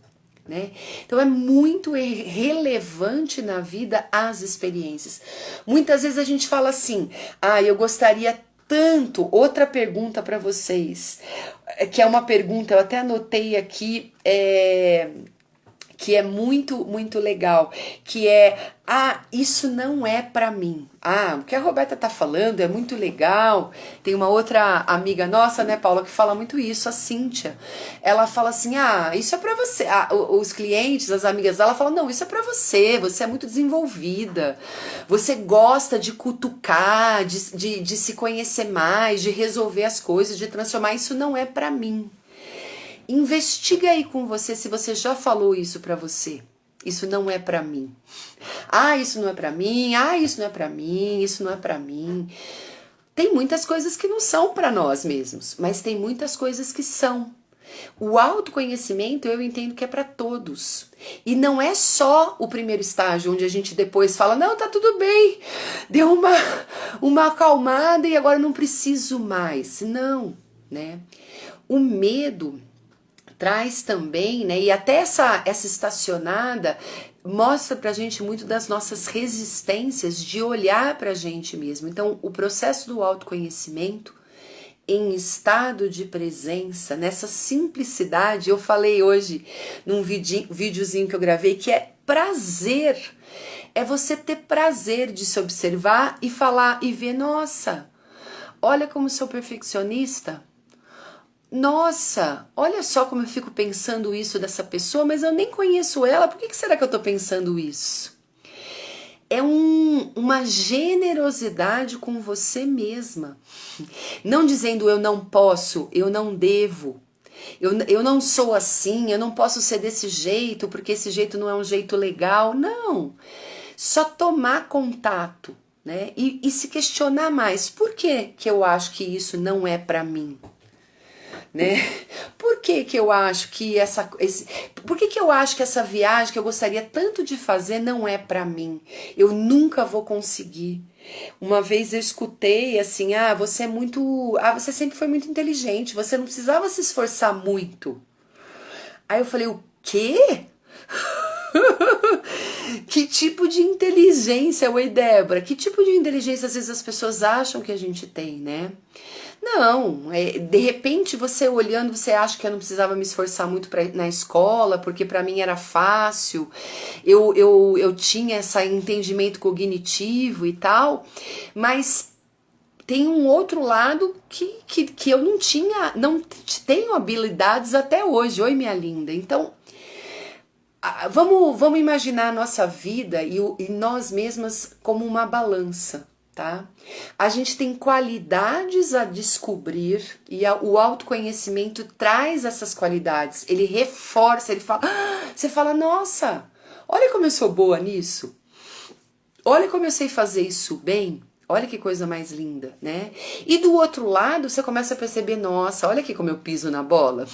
né? Então é muito relevante na vida as experiências. Muitas vezes a gente fala assim, eu gostaria tanto. Outra pergunta para vocês, que é uma pergunta, eu até anotei aqui, que é muito, muito legal, que é, isso não é pra mim. O que a Roberta tá falando é muito legal. Tem uma outra amiga nossa, né, Paula, que fala muito isso, a Cíntia. Ela fala assim, isso é pra você. Os clientes, as amigas dela falam, não, isso é pra você é muito desenvolvida. Você gosta de cutucar, de se conhecer mais, de resolver as coisas, de transformar. Isso não é pra mim. Investiga aí com você se você já falou isso pra você. Isso não é pra mim. Isso não é pra mim. Isso não é pra mim. Isso não é pra mim. Tem muitas coisas que não são pra nós mesmos, mas tem muitas coisas que são. O autoconhecimento eu entendo que é pra todos. E não é só o primeiro estágio, onde a gente depois fala, não, tá tudo bem, deu uma acalmada e agora não preciso mais. Não, né? O medo traz também, né? E até essa estacionada mostra pra gente muito das nossas resistências de olhar pra gente mesmo. Então, o processo do autoconhecimento em estado de presença, nessa simplicidade, eu falei hoje num videozinho que eu gravei, que é prazer. É você ter prazer de se observar e falar e ver, nossa, olha como sou perfeccionista. Nossa, olha só como eu fico pensando isso dessa pessoa, mas eu nem conheço ela, por que será que eu tô pensando isso? É uma generosidade com você mesma. Não dizendo eu não posso, eu não devo, eu não sou assim, eu não posso ser desse jeito, porque esse jeito não é um jeito legal. Não, só tomar contato, né? E se questionar mais, por que eu acho que isso não é pra mim? Né? Por que eu acho que por que eu acho que essa viagem que eu gostaria tanto de fazer não é pra mim? Eu nunca vou conseguir. Uma vez eu escutei assim, você sempre foi muito inteligente, você não precisava se esforçar muito. Aí eu falei, o quê? Que tipo de inteligência, oi Débora, que tipo de inteligência às vezes as pessoas acham que a gente tem, né? Não, de repente você olhando, você acha que eu não precisava me esforçar muito na escola, porque pra mim era fácil, eu tinha esse entendimento cognitivo e tal, mas tem um outro lado que eu não tenho habilidades até hoje, oi minha linda, então vamos imaginar a nossa vida e nós mesmas como uma balança. Tá? A gente tem qualidades a descobrir e o autoconhecimento traz essas qualidades, ele reforça, ele fala, você fala, nossa, olha como eu sou boa nisso, olha como eu sei fazer isso bem, olha que coisa mais linda, né? E do outro lado você começa a perceber, nossa, olha aqui como eu piso na bola.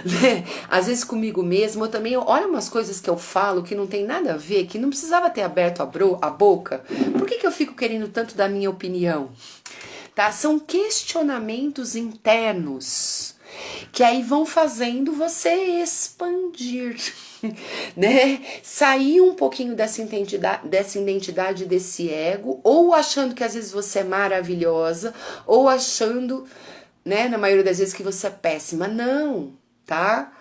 Né? Às vezes comigo mesmo, eu também olha umas coisas que eu falo que não tem nada a ver, que não precisava ter aberto a boca. Por que eu fico querendo tanto da minha opinião? Tá? São questionamentos internos que aí vão fazendo você expandir, né? Sair um pouquinho dessa identidade, desse ego, ou achando que às vezes você é maravilhosa, ou achando, né, na maioria das vezes que você é péssima. Não, tá?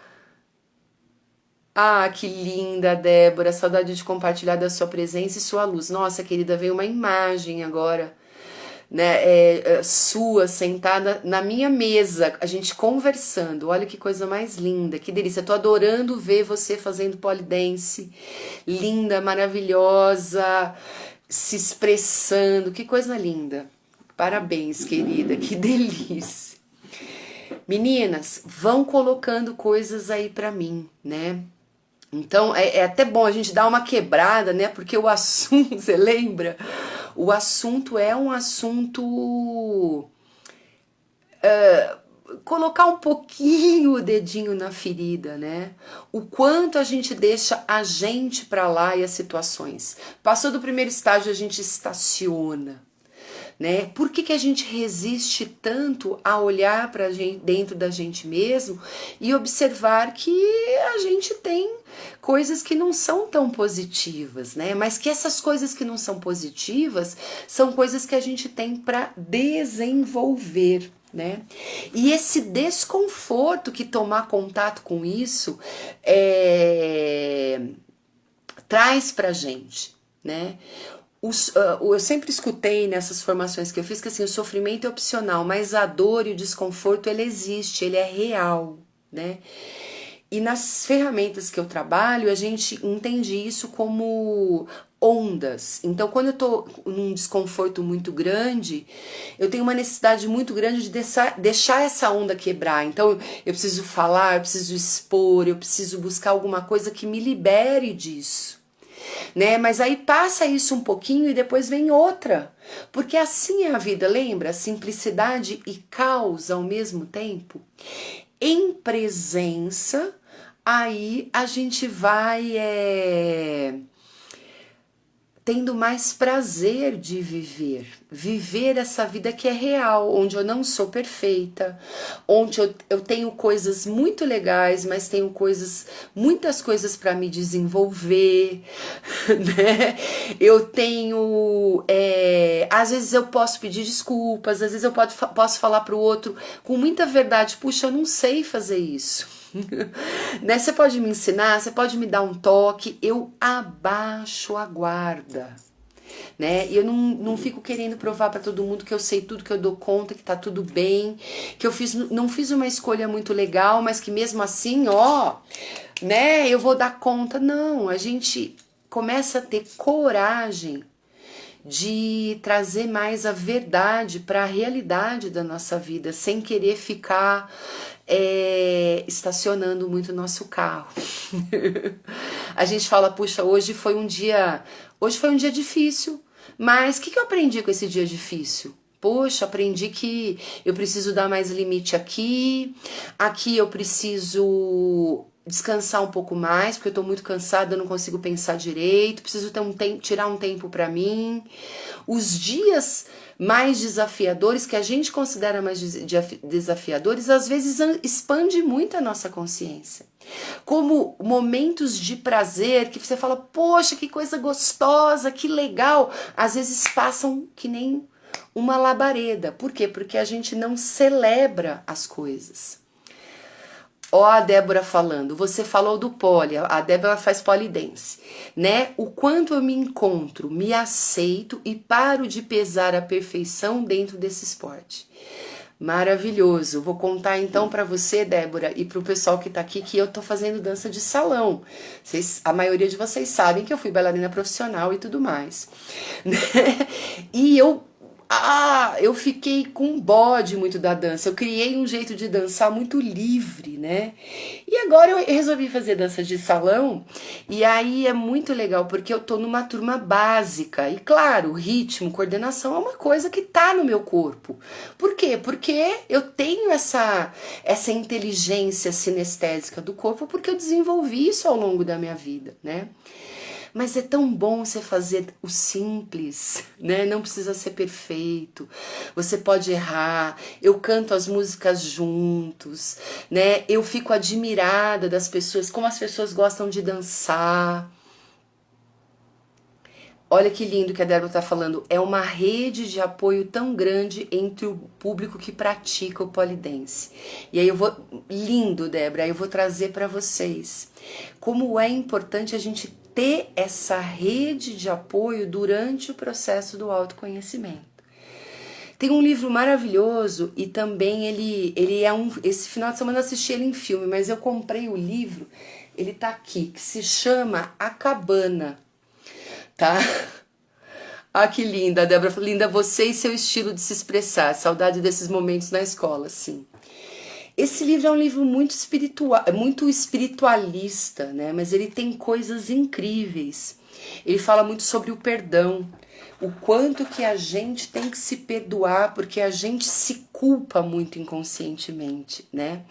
Que linda, Débora, saudade de compartilhar da sua presença e sua luz. Nossa, querida, veio uma imagem agora, né, sua, sentada na minha mesa, a gente conversando. Olha que coisa mais linda, que delícia. Tô adorando ver você fazendo pole dance, linda, maravilhosa, se expressando, que coisa linda. Parabéns, querida, que delícia. Meninas, vão colocando coisas aí pra mim, né? Então é até bom a gente dar uma quebrada, né? Porque o assunto, você lembra? O assunto é um assunto colocar um pouquinho o dedinho na ferida, né? O quanto a gente deixa a gente pra lá e as situações. Passou do primeiro estágio, a gente estaciona. Né? Por que a gente resiste tanto a olhar para dentro da gente mesmo e observar que a gente tem coisas que não são tão positivas, né? Mas que essas coisas que não são positivas são coisas que a gente tem para desenvolver, né? E esse desconforto que tomar contato com isso traz pra gente, né? Eu sempre escutei nessas formações que eu fiz que assim, o sofrimento é opcional, mas a dor e o desconforto ele existe, ele é real, né? E nas ferramentas que eu trabalho, a gente entende isso como ondas. Então, quando eu tô num desconforto muito grande, eu tenho uma necessidade muito grande de deixar essa onda quebrar. Então, eu preciso falar, eu preciso expor, eu preciso buscar alguma coisa que me libere disso, né? Mas aí passa isso um pouquinho e depois vem outra. Porque assim é a vida, lembra? Simplicidade e caos ao mesmo tempo. Em presença, aí a gente vai tendo mais prazer de viver essa vida que é real, onde eu não sou perfeita, onde eu tenho coisas muito legais, mas tenho muitas coisas para me desenvolver, né? Eu tenho, às vezes eu posso pedir desculpas, às vezes eu posso falar para o outro com muita verdade, puxa, eu não sei fazer isso. Né? Você pode me ensinar, você pode me dar um toque, eu abaixo a guarda, né? E eu não fico querendo provar para todo mundo que eu sei tudo, que eu dou conta, que tá tudo bem, que eu não fiz uma escolha muito legal, mas que mesmo assim, ó, né, eu vou dar conta. Não, a gente começa a ter coragem de trazer mais a verdade para a realidade da nossa vida, sem querer ficar estacionando muito o nosso carro. A gente fala, puxa, hoje foi um dia difícil, mas o que eu aprendi com esse dia difícil? Poxa, aprendi que eu preciso dar mais limite aqui eu preciso descansar um pouco mais, porque eu tô muito cansada, eu não consigo pensar direito, preciso ter tirar um tempo para mim. Os dias mais desafiadores, que a gente considera mais desafiadores, às vezes expande muito a nossa consciência. Como momentos de prazer, que você fala, poxa, que coisa gostosa, que legal, às vezes passam que nem uma labareda. Por quê? Porque a gente não celebra as coisas. Ó a Débora falando, você falou do pole, a Débora faz pole dance, né? O quanto eu me encontro, me aceito e paro de pesar a perfeição dentro desse esporte. Maravilhoso. Vou contar então para você, Débora, e para o pessoal que tá aqui, que eu tô fazendo dança de salão. A maioria de vocês sabem que eu fui bailarina profissional e tudo mais, né? E eu fiquei com bode muito da dança. Eu criei um jeito de dançar muito livre, né? E agora eu resolvi fazer dança de salão. E aí é muito legal, porque eu tô numa turma básica. E claro, ritmo, coordenação é uma coisa que tá no meu corpo. Por quê? Porque eu tenho essa inteligência sinestésica do corpo, porque eu desenvolvi isso ao longo da minha vida, né? Mas é tão bom você fazer o simples, né? Não precisa ser perfeito. Você pode errar. Eu canto as músicas juntos, né? Eu fico admirada das pessoas, como as pessoas gostam de dançar. Olha que lindo que a Débora está falando. É uma rede de apoio tão grande entre o público que pratica o polidense. E aí lindo, Débora, aí eu vou trazer para vocês como é importante a gente ter essa rede de apoio durante o processo do autoconhecimento. Tem um livro maravilhoso e também ele é esse final de semana eu assisti ele em filme, mas eu comprei o livro, ele tá aqui, que se chama A Cabana, tá? Ah, que linda, Débora, linda você e seu estilo de se expressar, saudade desses momentos na escola, sim. Esse livro é um livro muito espiritualista, né? Mas ele tem coisas incríveis. Ele fala muito sobre o perdão, o quanto que a gente tem que se perdoar, porque a gente se culpa muito inconscientemente, né?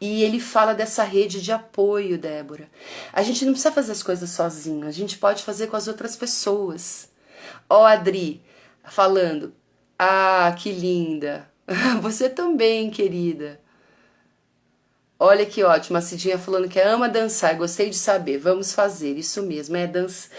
E ele fala dessa rede de apoio, Débora. A gente não precisa fazer as coisas sozinho, a gente pode fazer com as outras pessoas. Ó, Adri, falando, ah, que linda. Você também, querida. Olha que ótimo, a Cidinha falando que ama dançar, gostei de saber, vamos fazer, isso mesmo, dança.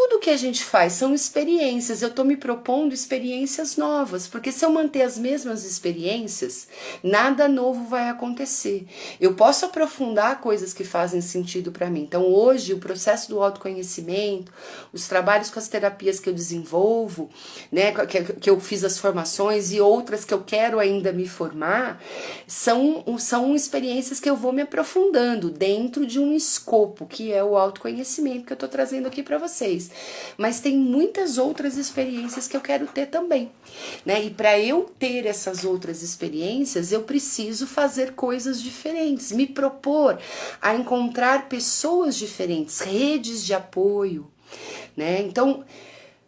tudo que a gente faz são experiências. Eu tô me propondo experiências novas, porque se eu manter as mesmas experiências, nada novo vai acontecer. Eu posso aprofundar coisas que fazem sentido para mim. Então, hoje, o processo do autoconhecimento, os trabalhos com as terapias que eu desenvolvo, né, que eu fiz as formações e outras que eu quero ainda me formar, são experiências que eu vou me aprofundando dentro de um escopo, que é o autoconhecimento que eu tô trazendo aqui para vocês. Mas tem muitas outras experiências que eu quero ter também, né? E para eu ter essas outras experiências, eu preciso fazer coisas diferentes, me propor a encontrar pessoas diferentes, redes de apoio, né? Então,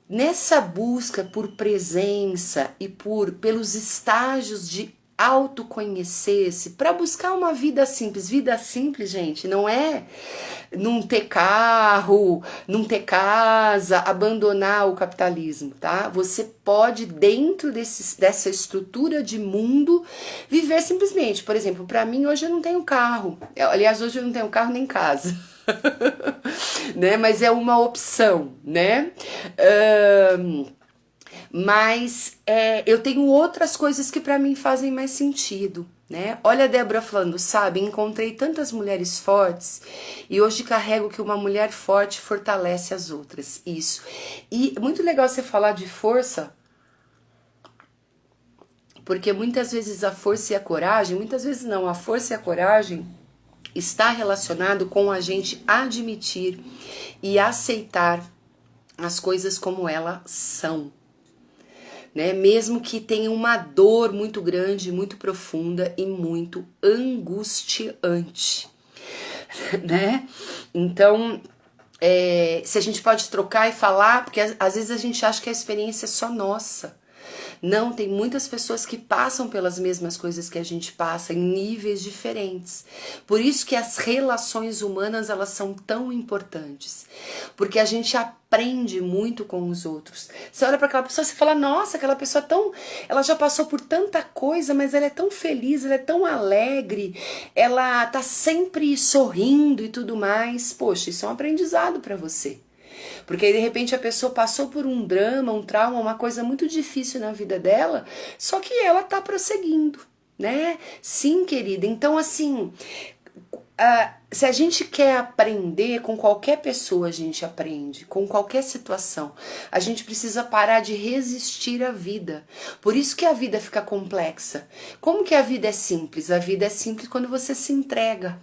nessa busca por presença e pelos estágios de autoconhecer-se, para buscar uma vida simples. Vida simples, gente, não é não ter carro, não ter casa, abandonar o capitalismo, tá? Você pode, dentro dessa estrutura de mundo, viver simplesmente. Por exemplo, para mim, hoje eu não tenho carro. Aliás, hoje eu não tenho carro nem casa. Né? Mas é uma opção, né? Mas eu tenho outras coisas que para mim fazem mais sentido, né? Olha a Débora falando, sabe, encontrei tantas mulheres fortes e hoje carrego que uma mulher forte fortalece as outras. Isso. E muito legal você falar de força, porque muitas vezes a força e a coragem, muitas vezes não, a força e a coragem está relacionado com a gente admitir e aceitar as coisas como elas são. Né? Mesmo que tenha uma dor muito grande, muito profunda e muito angustiante, né? Então, se a gente pode trocar e falar, porque às vezes a gente acha que a experiência é só nossa. Não, tem muitas pessoas que passam pelas mesmas coisas que a gente passa, em níveis diferentes. Por isso que as relações humanas, elas são tão importantes. Porque a gente aprende muito com os outros. Você olha para aquela pessoa e fala, nossa, aquela pessoa ela já passou por tanta coisa, mas ela é tão feliz, ela é tão alegre, ela tá sempre sorrindo e tudo mais. Poxa, isso é um aprendizado para você. Porque aí de repente a pessoa passou por um drama, um trauma, uma coisa muito difícil na vida dela, só que ela tá prosseguindo, né? Sim, querida. Então, assim, se a gente quer aprender, com qualquer pessoa a gente aprende, com qualquer situação. A gente precisa parar de resistir à vida. Por isso que a vida fica complexa. Como que a vida é simples? A vida é simples quando você se entrega.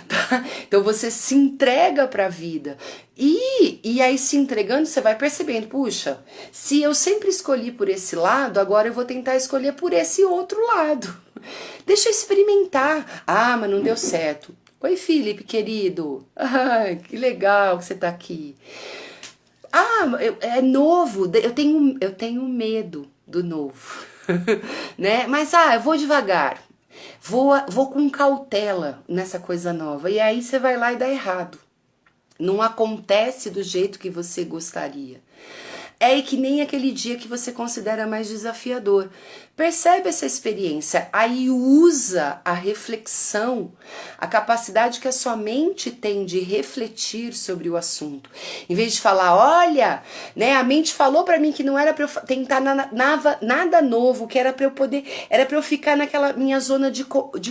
Tá? Então você se entrega para a vida e aí se entregando você vai percebendo, puxa, se eu sempre escolhi por esse lado, agora eu vou tentar escolher por esse outro lado. Deixa eu experimentar. Ah, mas não deu certo. Oi, Felipe, querido. Ai, que legal que você tá aqui. Ah, é novo. Eu tenho medo do novo. Né? Mas eu vou devagar. Vou com cautela nessa coisa nova. E aí você vai lá e dá errado. Não acontece do jeito que você gostaria. É que nem aquele dia que você considera mais desafiador. Percebe essa experiência, aí usa a reflexão, a capacidade que a sua mente tem de refletir sobre o assunto. Em vez de falar, olha, né, a mente falou pra mim que não era pra eu tentar nada novo, que era pra eu poder, era pra eu ficar naquela minha zona de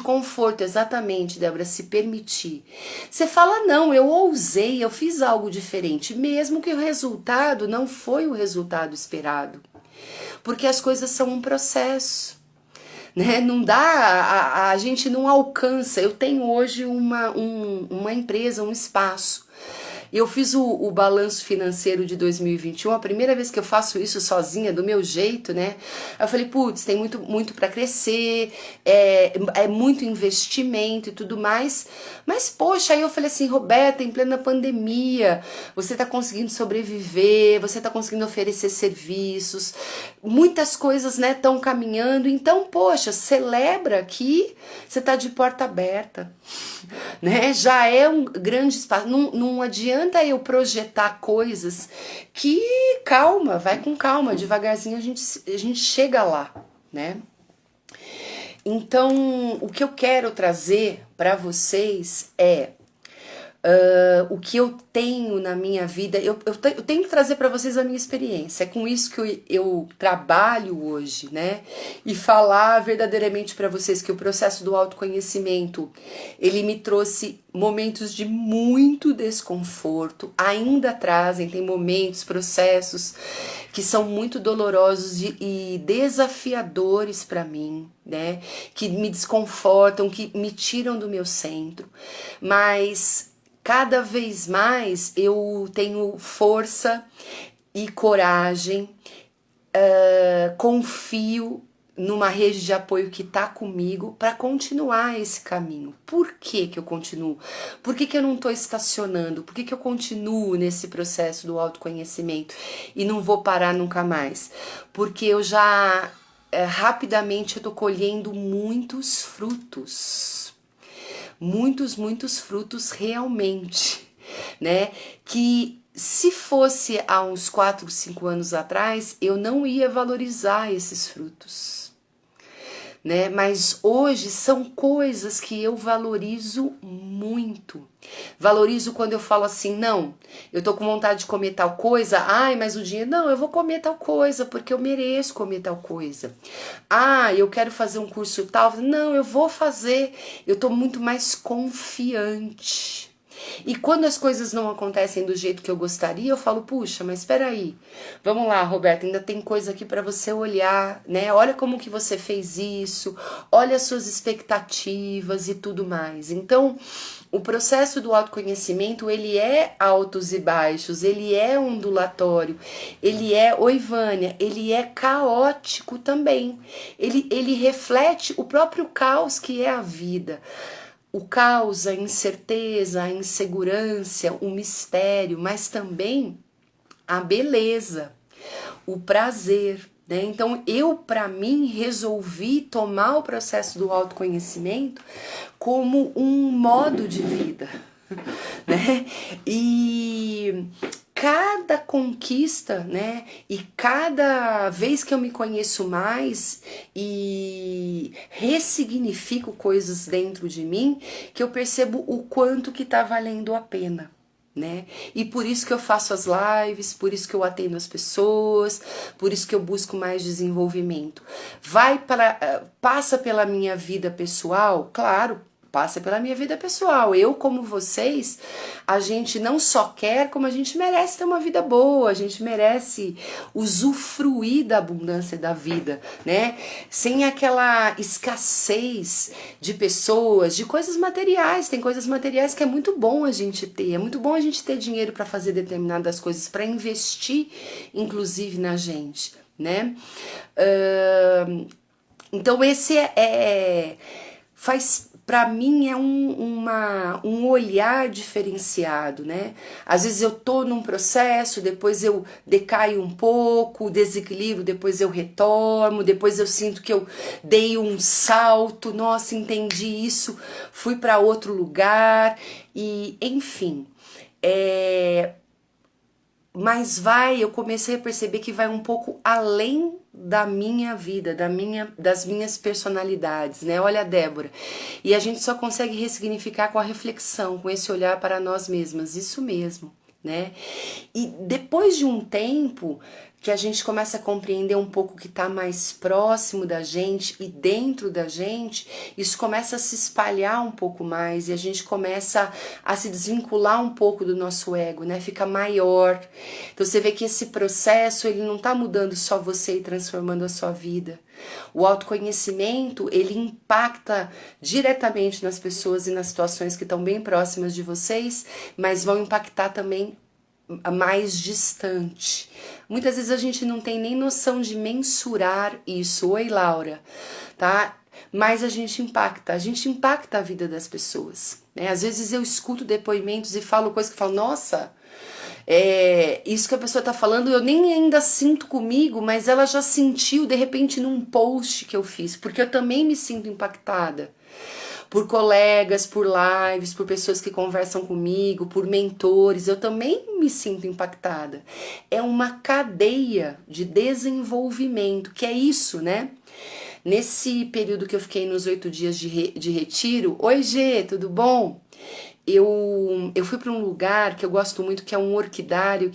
conforto. Exatamente, Débora, se permitir. Você fala, não, eu ousei, eu fiz algo diferente, mesmo que o resultado não foi o resultado esperado. Porque as coisas são um processo, né? Não dá, a gente não alcança. Eu tenho hoje uma empresa, um espaço. Eu fiz o balanço financeiro de 2021, a primeira vez que eu faço isso sozinha, do meu jeito, né? Eu falei, putz, tem muito para crescer, é muito investimento e tudo mais. Mas, poxa, aí eu falei assim, Roberta, em plena pandemia, você tá conseguindo sobreviver, você tá conseguindo oferecer serviços, muitas coisas, né, estão caminhando. Então, poxa, celebra que você tá de porta aberta, né? Já é um grande espaço. Não adianta eu projetar coisas que, calma, vai com calma, devagarzinho a gente chega lá, né? Então, o que eu quero trazer para vocês é o que eu tenho na minha vida, eu tenho que trazer para vocês a minha experiência. É com isso que eu trabalho hoje, né? E falar verdadeiramente para vocês que o processo do autoconhecimento, ele me trouxe momentos de muito desconforto, ainda trazem, tem momentos, processos que são muito dolorosos e desafiadores para mim, né? Que me desconfortam, que me tiram do meu centro, mas cada vez mais eu tenho força e coragem, confio numa rede de apoio que tá comigo para continuar esse caminho. Por que que eu continuo? Por que que eu não tô estacionando? Por que que eu continuo nesse processo do autoconhecimento e não vou parar nunca mais? Porque eu já rapidamente eu tô colhendo muitos frutos. Muitos frutos realmente, né? Que se fosse há uns 4, 5 anos atrás, eu não ia valorizar esses frutos, né? Mas hoje são coisas que eu valorizo muito. Valorizo quando eu falo assim, não, eu tô com vontade de comer tal coisa, ai, mas o dinheiro, não, eu vou comer tal coisa, porque eu mereço comer tal coisa. Ah, eu quero fazer um curso tal, não, eu vou fazer, eu tô muito mais confiante. E quando as coisas não acontecem do jeito que eu gostaria, eu falo, puxa, mas espera aí. Vamos lá, Roberta, ainda tem coisa aqui para você olhar, né? Olha como que você fez isso, olha as suas expectativas e tudo mais. Então, o processo do autoconhecimento, ele é altos e baixos, ele é ondulatório, ele é, oi Vânia, ele é caótico também. Ele reflete o próprio caos que é a vida. O caos, a incerteza, a insegurança, o mistério, mas também a beleza, o prazer, né? Então eu, para mim, resolvi tomar o processo do autoconhecimento como um modo de vida, né? E cada conquista, né? E cada vez que eu me conheço mais e ressignifico coisas dentro de mim, que eu percebo o quanto que tá valendo a pena. Né? E por isso que eu faço as lives, por isso que eu atendo as pessoas, por isso que eu busco mais desenvolvimento. Passa pela minha vida pessoal? Claro, passa pela minha vida pessoal. Eu, como vocês, a gente não só quer, como a gente merece ter uma vida boa, a gente merece usufruir da abundância da vida, né? Sem aquela escassez de pessoas, de coisas materiais. Tem coisas materiais que é muito bom a gente ter, é muito bom a gente ter dinheiro para fazer determinadas coisas, para investir, inclusive, na gente, né? Então esse faz para mim é um olhar diferenciado, né? Às vezes eu tô num processo, depois eu decaio um pouco, desequilíbrio, depois eu retorno, depois eu sinto que eu dei um salto, nossa, entendi isso, fui para outro lugar e enfim, mas eu comecei a perceber que vai um pouco além da minha vida, das minhas personalidades, né? Olha a Débora. E a gente só consegue ressignificar com a reflexão, com esse olhar para nós mesmas, isso mesmo, né? E depois de um tempo que a gente começa a compreender um pouco o que está mais próximo da gente e dentro da gente, isso começa a se espalhar um pouco mais e a gente começa a se desvincular um pouco do nosso ego, né? Fica maior. Então você vê que esse processo, ele não está mudando só você e transformando a sua vida. O autoconhecimento, ele impacta diretamente nas pessoas e nas situações que estão bem próximas de vocês, mas vão impactar também mais distante. Muitas vezes a gente não tem nem noção de mensurar isso. Oi, Laura, tá? Mas a gente impacta a vida das pessoas, né? Às vezes eu escuto depoimentos e falo coisas que eu falo, nossa, isso que a pessoa tá falando eu nem ainda sinto comigo, mas ela já sentiu de repente num post que eu fiz, porque eu também me sinto impactada. Por colegas, por lives, por pessoas que conversam comigo, por mentores, eu também me sinto impactada. É uma cadeia de desenvolvimento, que é isso, né? Nesse período que eu fiquei nos 8 dias de retiro, oi Gê, tudo bom? eu fui para um lugar que eu gosto muito, que é um orquidário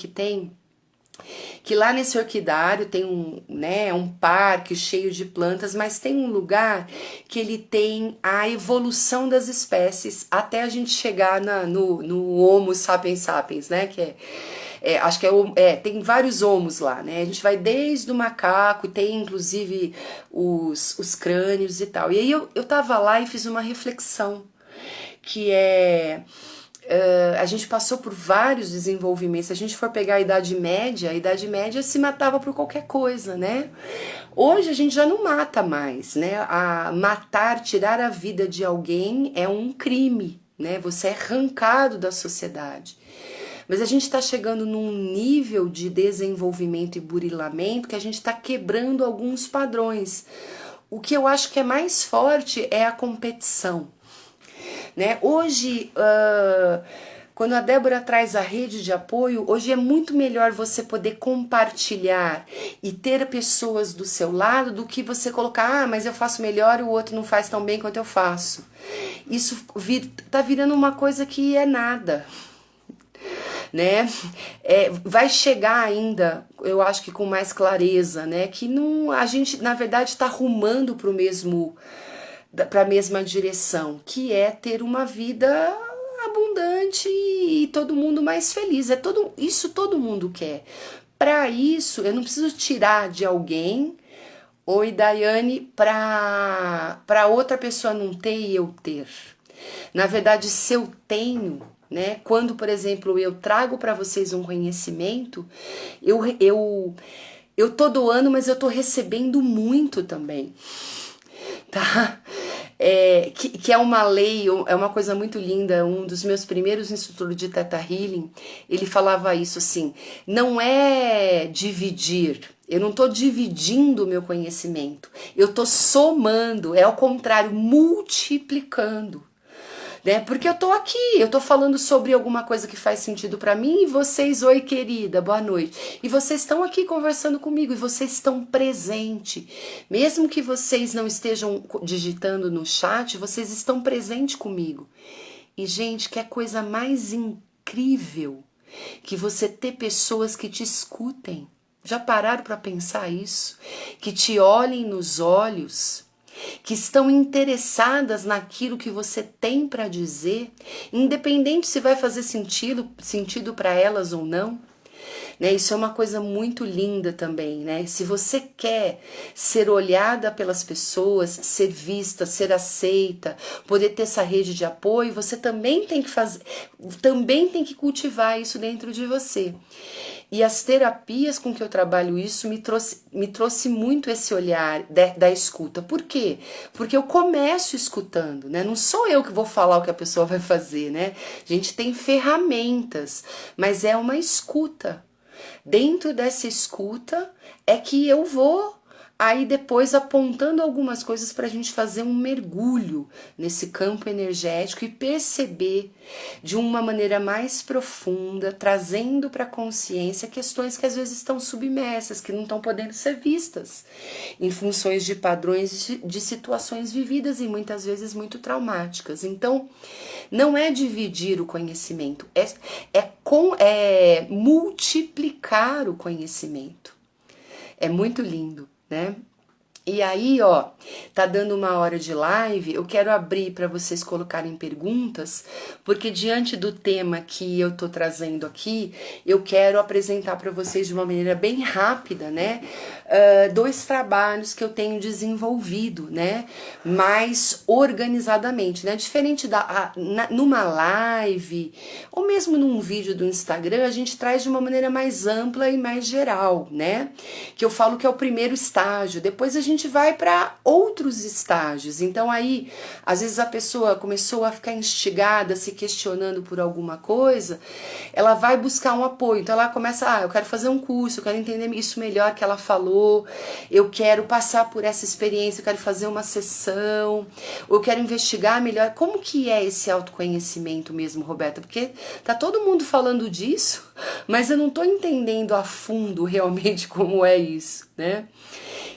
que lá nesse orquidário tem um parque cheio de plantas, mas tem um lugar que ele tem a evolução das espécies até a gente chegar no Homo sapiens sapiens, né? Acho que tem vários homos lá, né? A gente vai desde o macaco, tem inclusive os crânios e tal. E aí eu tava lá e fiz uma reflexão, que a gente passou por vários desenvolvimentos. Se a gente for pegar a Idade Média se matava por qualquer coisa, né? Hoje a gente já não mata mais, né? Tirar a vida de alguém é um crime, né? Você é arrancado da sociedade. Mas a gente está chegando num nível de desenvolvimento e burilamento que a gente está quebrando alguns padrões. O que eu acho que é mais forte é a competição. Né? Hoje, quando a Débora traz a rede de apoio, hoje é muito melhor você poder compartilhar e ter pessoas do seu lado do que você colocar, mas eu faço melhor e o outro não faz tão bem quanto eu faço. Isso tá virando uma coisa que é nada. Né? Vai chegar ainda, eu acho que com mais clareza, né? Que não, a gente, na verdade, está rumando para a mesma direção, que é ter uma vida abundante e todo mundo mais feliz. Isso todo mundo quer. Para isso, eu não preciso tirar de alguém, oi Daiane, para outra pessoa não ter e eu ter. Na verdade, se eu tenho, né, quando, por exemplo, eu trago para vocês um conhecimento, eu tô doando, mas eu tô recebendo muito também. Tá? Que é uma lei, é uma coisa muito linda. Um dos meus primeiros instrutores de Theta Healing, ele falava isso assim: não é dividir, eu não estou dividindo o meu conhecimento, eu estou somando, é ao contrário, multiplicando. Né? Porque eu tô aqui, eu tô falando sobre alguma coisa que faz sentido para mim e vocês, oi querida, boa noite. E vocês estão aqui conversando comigo e vocês estão presentes. Mesmo que vocês não estejam digitando no chat, vocês estão presentes comigo. E gente, que coisa mais incrível que você ter pessoas que te escutem. Já pararam para pensar isso? Que te olhem nos olhos, que estão interessadas naquilo que você tem para dizer, independente se vai fazer sentido para elas ou não. Né? Isso é uma coisa muito linda também, né? Se você quer ser olhada pelas pessoas, ser vista, ser aceita, poder ter essa rede de apoio, você também tem que cultivar isso dentro de você. E as terapias com que eu trabalho isso me trouxe muito esse olhar da escuta. Por quê? Porque eu começo escutando, né? Não sou eu que vou falar o que a pessoa vai fazer, né? A gente tem ferramentas, mas é uma escuta. Dentro dessa escuta é que eu vou aí depois apontando algumas coisas para a gente fazer um mergulho nesse campo energético e perceber de uma maneira mais profunda, trazendo para a consciência questões que às vezes estão submersas, que não estão podendo ser vistas, em funções de padrões de situações vividas e muitas vezes muito traumáticas. Então, não é dividir o conhecimento, é multiplicar o conhecimento. É muito lindo, né? E aí, ó, tá dando uma hora de live, eu quero abrir para vocês colocarem perguntas, porque diante do tema que eu tô trazendo aqui, eu quero apresentar para vocês de uma maneira bem rápida, né, 2 trabalhos que eu tenho desenvolvido, né, mais organizadamente, né, diferente numa live, ou mesmo num vídeo do Instagram, a gente traz de uma maneira mais ampla e mais geral, né, que eu falo que é o primeiro estágio, depois a gente vai para outros estágios. Então aí, às vezes a pessoa começou a ficar instigada, se questionando por alguma coisa, ela vai buscar um apoio. Então ela começa, eu quero fazer um curso, eu quero entender isso melhor que ela falou, eu quero passar por essa experiência, eu quero fazer uma sessão, ou eu quero investigar melhor. Como que é esse autoconhecimento mesmo, Roberta? Porque tá todo mundo falando disso, mas eu não tô entendendo a fundo realmente como é isso, né?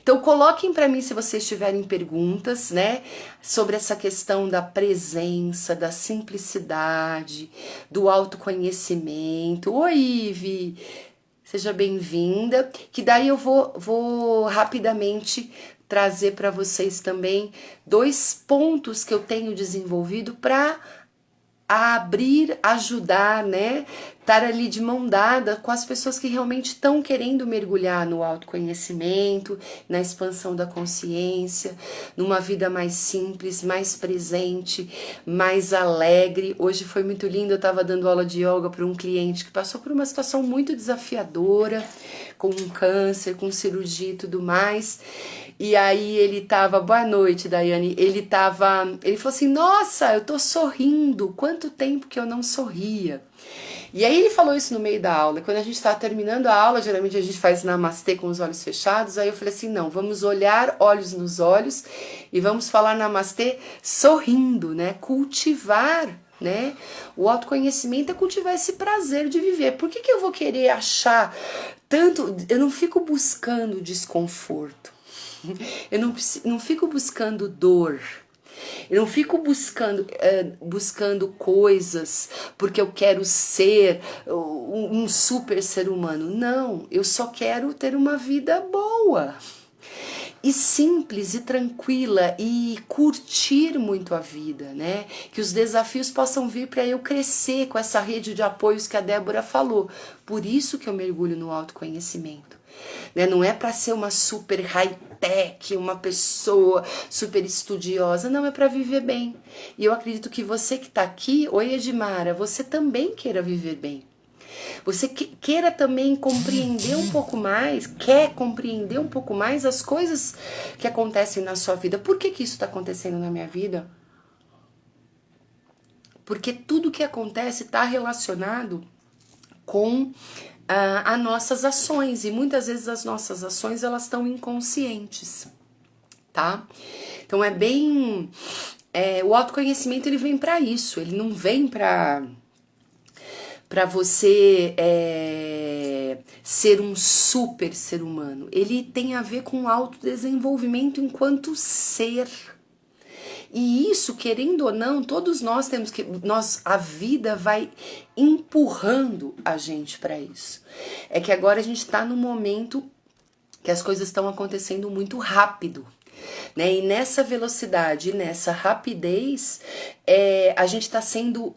Então coloquem para mim se vocês tiverem perguntas, né, sobre essa questão da presença, da simplicidade, do autoconhecimento. Oi, Ive, seja bem-vinda, que daí eu vou rapidamente trazer para vocês também 2 pontos que eu tenho desenvolvido para abrir, ajudar, né? Estar ali de mão dada com as pessoas que realmente estão querendo mergulhar no autoconhecimento, na expansão da consciência, numa vida mais simples, mais presente, mais alegre. Hoje foi muito lindo, eu estava dando aula de yoga para um cliente que passou por uma situação muito desafiadora, com um câncer, com cirurgia e tudo mais. E aí ele tava, boa noite, Daiane, ele falou assim, nossa, eu tô sorrindo, quanto tempo que eu não sorria. E aí ele falou isso no meio da aula, quando a gente tá terminando a aula, geralmente a gente faz namastê com os olhos fechados, aí eu falei assim, não, vamos olhar olhos nos olhos e vamos falar namastê sorrindo, né, cultivar, né, o autoconhecimento é cultivar esse prazer de viver. Por que eu vou querer achar tanto, eu não fico buscando desconforto. Eu não fico buscando dor, eu não fico buscando coisas porque eu quero ser um super ser humano. Não, eu só quero ter uma vida boa e simples e tranquila e curtir muito a vida, né? Que os desafios possam vir para eu crescer com essa rede de apoios que a Débora falou. Por isso que eu mergulho no autoconhecimento. Né? Não é para ser uma super high-tech, uma pessoa super estudiosa, não, é para viver bem. E eu acredito que você que está aqui, oi Edmara, você também queira viver bem. Você queira também compreender um pouco mais, quer compreender um pouco mais as coisas que acontecem na sua vida. Por que isso está acontecendo na minha vida? Porque tudo que acontece está relacionado com as nossas ações, e muitas vezes as nossas ações elas estão inconscientes, tá? Então é bem, o autoconhecimento ele vem para isso, ele não vem para você ser um super ser humano, ele tem a ver com autodesenvolvimento enquanto ser. E isso, querendo ou não, todos nós temos que... a vida vai empurrando a gente para isso. É que agora a gente está num momento que as coisas estão acontecendo muito rápido. Né? E nessa velocidade, nessa rapidez, a gente está sendo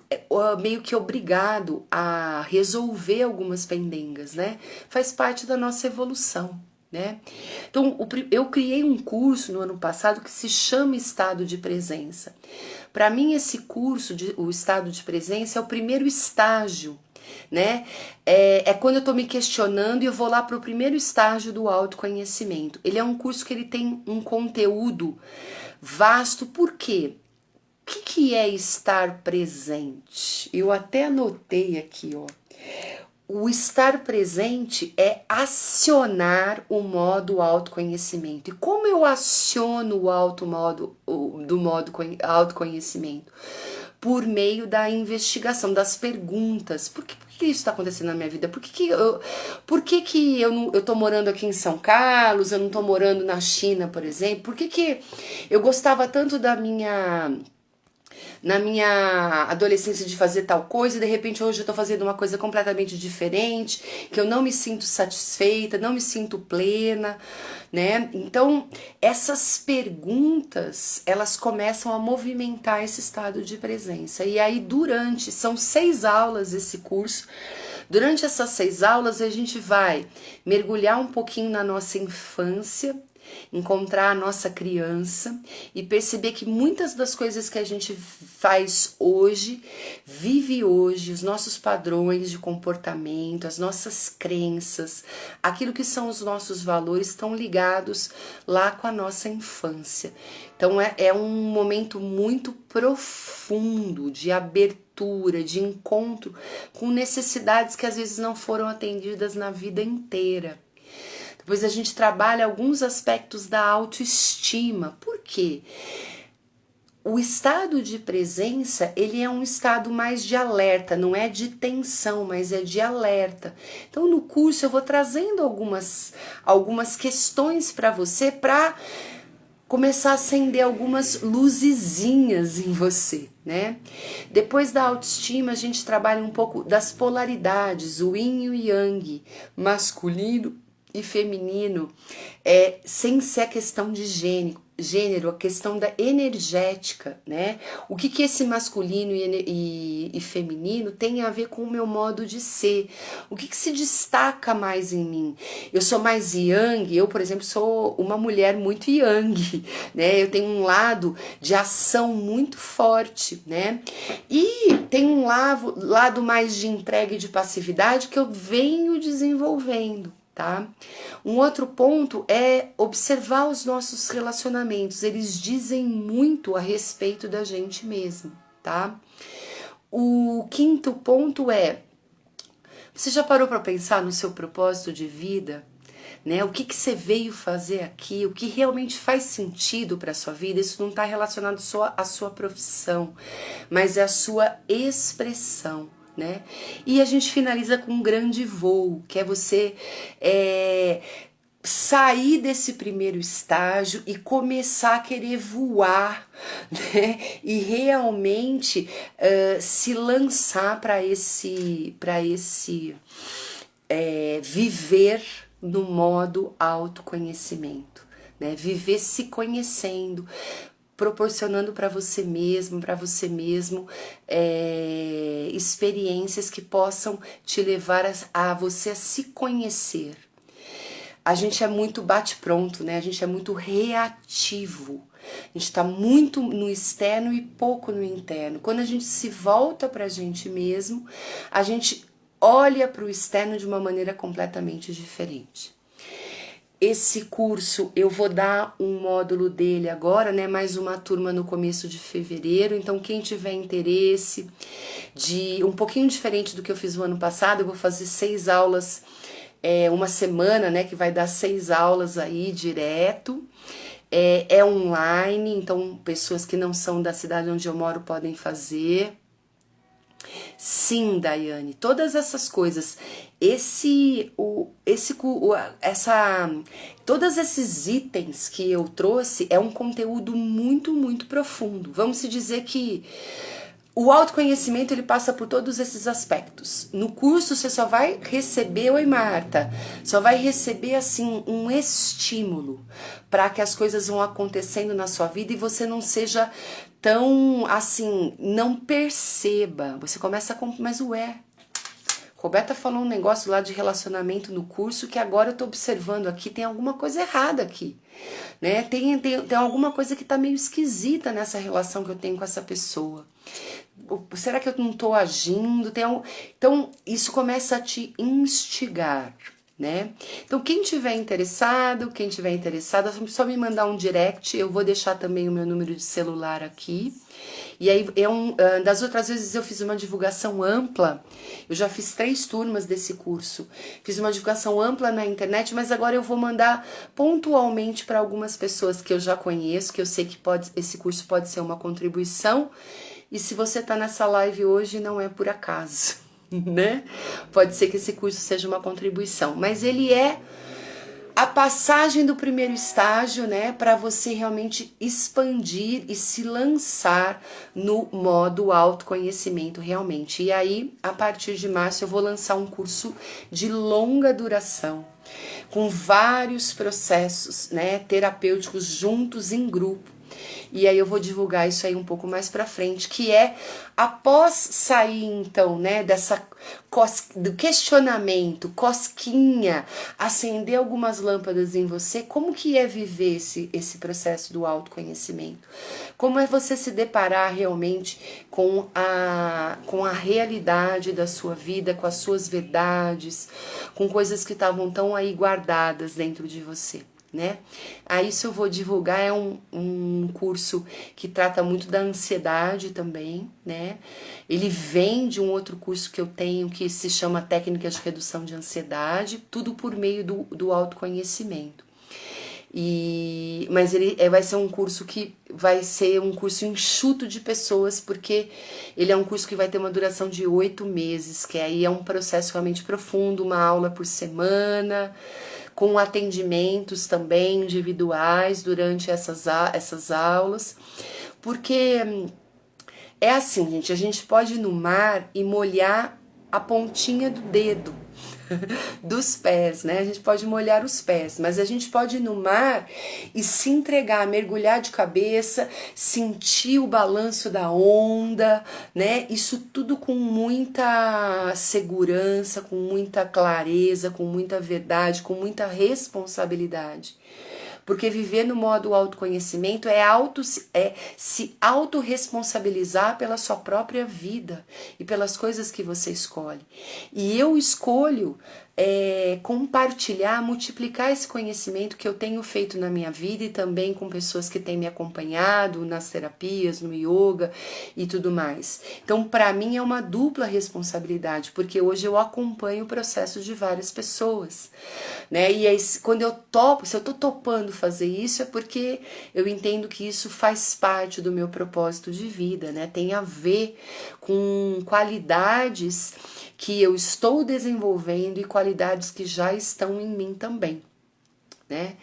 meio que obrigado a resolver algumas pendengas, né? Faz parte da nossa evolução. Né? Então, eu criei um curso no ano passado que se chama Estado de Presença. Para mim, esse curso, o Estado de Presença, é o primeiro estágio, né? É quando eu estou me questionando e eu vou lá para o primeiro estágio do autoconhecimento. Ele é um curso que ele tem um conteúdo vasto. Por quê? O que é estar presente? Eu até anotei aqui, ó. O estar presente é acionar o modo autoconhecimento. E como eu aciono o modo autoconhecimento? Por meio da investigação, das perguntas. Por que isso está acontecendo na minha vida? Por que eu tô morando aqui em São Carlos, eu não tô morando na China, por exemplo? Por que eu gostava tanto na minha adolescência de fazer tal coisa e de repente hoje eu tô fazendo uma coisa completamente diferente, que eu não me sinto satisfeita, não me sinto plena, né? Então, essas perguntas, elas começam a movimentar esse estado de presença. E aí são 6 aulas esse curso. Durante essas 6 aulas a gente vai mergulhar um pouquinho na nossa infância, encontrar a nossa criança e perceber que muitas das coisas que a gente faz hoje, vive hoje, os nossos padrões de comportamento, as nossas crenças, aquilo que são os nossos valores estão ligados lá com a nossa infância. Então é um momento muito profundo de abertura, de encontro com necessidades que às vezes não foram atendidas na vida inteira. Depois a gente trabalha alguns aspectos da autoestima. Por quê? o estado de presença, ele é um estado mais de alerta, não é de tensão, mas é de alerta. Então, no curso eu vou trazendo algumas questões para você, para começar a acender algumas luzezinhas em você, né? Depois da autoestima, a gente trabalha um pouco das polaridades, o yin e o yang, masculino e feminino, sem ser a questão de gênero, a questão da energética, né? O que esse masculino e feminino tem a ver com o meu modo de ser? O que se destaca mais em mim? Eu sou mais yang, eu, por exemplo, sou uma mulher muito yang, né? Eu tenho um lado de ação muito forte, né? E tem um lado mais de entrega e de passividade que eu venho desenvolvendo. Tá? Um outro ponto é observar os nossos relacionamentos, eles dizem muito a respeito da gente mesmo, tá? O quinto ponto é, você já parou para pensar no seu propósito de vida? Né? O que você veio fazer aqui? O que realmente faz sentido para a sua vida? Isso não está relacionado só à sua profissão, mas é a sua expressão. Né? E a gente finaliza com um grande voo, que é você sair desse primeiro estágio e começar a querer voar, né? E realmente se lançar para esse viver no modo autoconhecimento, né? Viver se conhecendo, proporcionando para você mesmo experiências que possam te levar a você a se conhecer. A gente é muito bate-pronto, né? A gente é muito reativo. A gente está muito no externo e pouco no interno. Quando a gente se volta para a gente mesmo, a gente olha para o externo de uma maneira completamente diferente. Esse curso eu vou dar um módulo dele agora, né? Mais uma turma no começo de fevereiro. Então, quem tiver interesse de um pouquinho diferente do que eu fiz no ano passado, eu vou fazer 6 aulas, uma semana, né? Que vai dar 6 aulas aí direto. É online, então pessoas que não são da cidade onde eu moro podem fazer. Sim, Daiane, todas essas coisas, todos esses itens que eu trouxe é um conteúdo muito, muito profundo. Vamos se dizer que o autoconhecimento ele passa por todos esses aspectos. No curso você só vai receber, oi Marta, só vai receber assim um estímulo para que as coisas vão acontecendo na sua vida e você não seja tão assim, não perceba. Você começa com, mas Roberta falou um negócio lá de relacionamento no curso que agora eu tô observando aqui, tem alguma coisa errada aqui, né? Tem alguma coisa que tá meio esquisita nessa relação que eu tenho com essa pessoa. Será que eu não tô agindo? Então, isso começa a te instigar, né? Então, quem tiver interessado, é só me mandar um direct, eu vou deixar também o meu número de celular aqui. E aí, das outras vezes eu fiz uma divulgação ampla, eu já fiz 3 turmas desse curso, fiz uma divulgação ampla na internet, mas agora eu vou mandar pontualmente para algumas pessoas que eu já conheço, que eu sei que esse curso pode ser uma contribuição, e se você está nessa live hoje, não é por acaso, né? Pode ser que esse curso seja uma contribuição, mas ele é a passagem do primeiro estágio, né, para você realmente expandir e se lançar no modo autoconhecimento realmente. E aí, a partir de março, eu vou lançar um curso de longa duração, com vários processos, né, terapêuticos juntos em grupo. E aí eu vou divulgar isso aí um pouco mais pra frente, que é após sair então, né, do questionamento, cosquinha, acender algumas lâmpadas em você, como que é viver esse processo do autoconhecimento? Como é você se deparar realmente com a realidade da sua vida, com as suas verdades, com coisas que estavam tão aí guardadas dentro de você? Né? Aí isso eu vou divulgar, é um curso que trata muito da ansiedade também, né? Ele vem de um outro curso que eu tenho que se chama Técnicas de Redução de Ansiedade, tudo por meio do autoconhecimento. Mas ele vai ser um curso que vai ser um curso enxuto de pessoas, porque ele é um curso que vai ter uma duração de 8 meses, que aí é um processo realmente profundo, uma aula por semana, com atendimentos também individuais durante essas aulas, porque é assim, gente, a gente pode ir no mar e molhar a pontinha do dedo dos pés, né? A gente pode molhar os pés, mas a gente pode ir no mar e se entregar, mergulhar de cabeça, sentir o balanço da onda, né? Isso tudo com muita segurança, com muita clareza, com muita verdade, com muita responsabilidade. Porque viver no modo autoconhecimento é se autorresponsabilizar pela sua própria vida e pelas coisas que você escolhe. E eu escolho compartilhar, multiplicar esse conhecimento que eu tenho feito na minha vida e também com pessoas que têm me acompanhado nas terapias, no yoga e tudo mais. Então, para mim é uma dupla responsabilidade, porque hoje eu acompanho o processo de várias pessoas, né? E aí, quando eu topo, se eu tô topando fazer isso, é porque eu entendo que isso faz parte do meu propósito de vida, né? Tem a ver com qualidades que eu estou desenvolvendo e qualidades que já estão em mim também, né?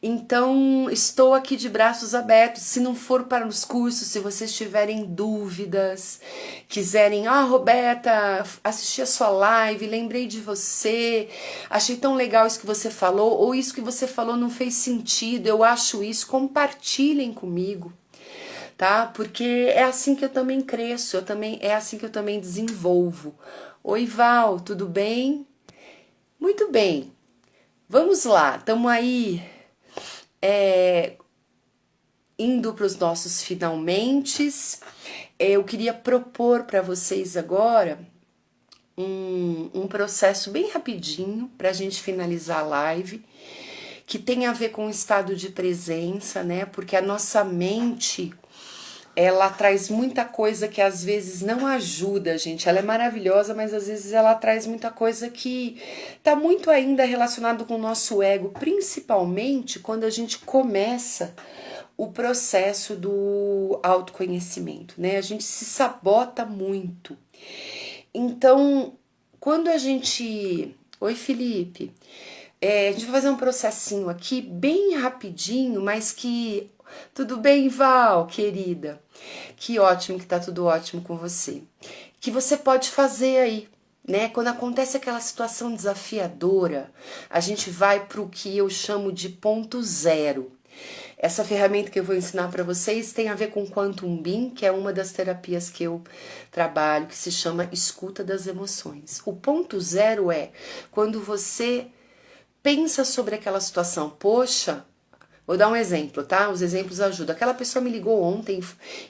Então, estou aqui de braços abertos. Se não for para os cursos, se vocês tiverem dúvidas, quiserem, Roberta, assisti a sua live, lembrei de você, achei tão legal isso que você falou, ou isso que você falou não fez sentido, eu acho isso, compartilhem comigo, tá? Porque é assim que eu também cresço, é assim que eu também desenvolvo. Oi, Val, tudo bem? Muito bem. Vamos lá, estamos aí indo para os nossos finalmentes. Eu queria propor para vocês agora um processo bem rapidinho para a gente finalizar a live, que tem a ver com o estado de presença, né? Porque a nossa mente, ela traz muita coisa que às vezes não ajuda, gente. Ela é maravilhosa, mas às vezes ela traz muita coisa que tá muito ainda relacionado com o nosso ego, principalmente quando a gente começa o processo do autoconhecimento, né? A gente se sabota muito. Então, quando a gente... Oi, Felipe. A gente vai fazer um processinho aqui bem rapidinho, mas que... Tudo bem, Val, querida? Que ótimo que tá tudo ótimo com você. Que você pode fazer aí, né? Quando acontece aquela situação desafiadora, a gente vai para o que eu chamo de ponto zero. Essa ferramenta que eu vou ensinar para vocês tem a ver com Quantum Beam, que é uma das terapias que eu trabalho, que se chama escuta das emoções. O ponto zero é quando você pensa sobre aquela situação. Poxa, vou dar um exemplo, tá? Os exemplos ajudam. Aquela pessoa me ligou ontem,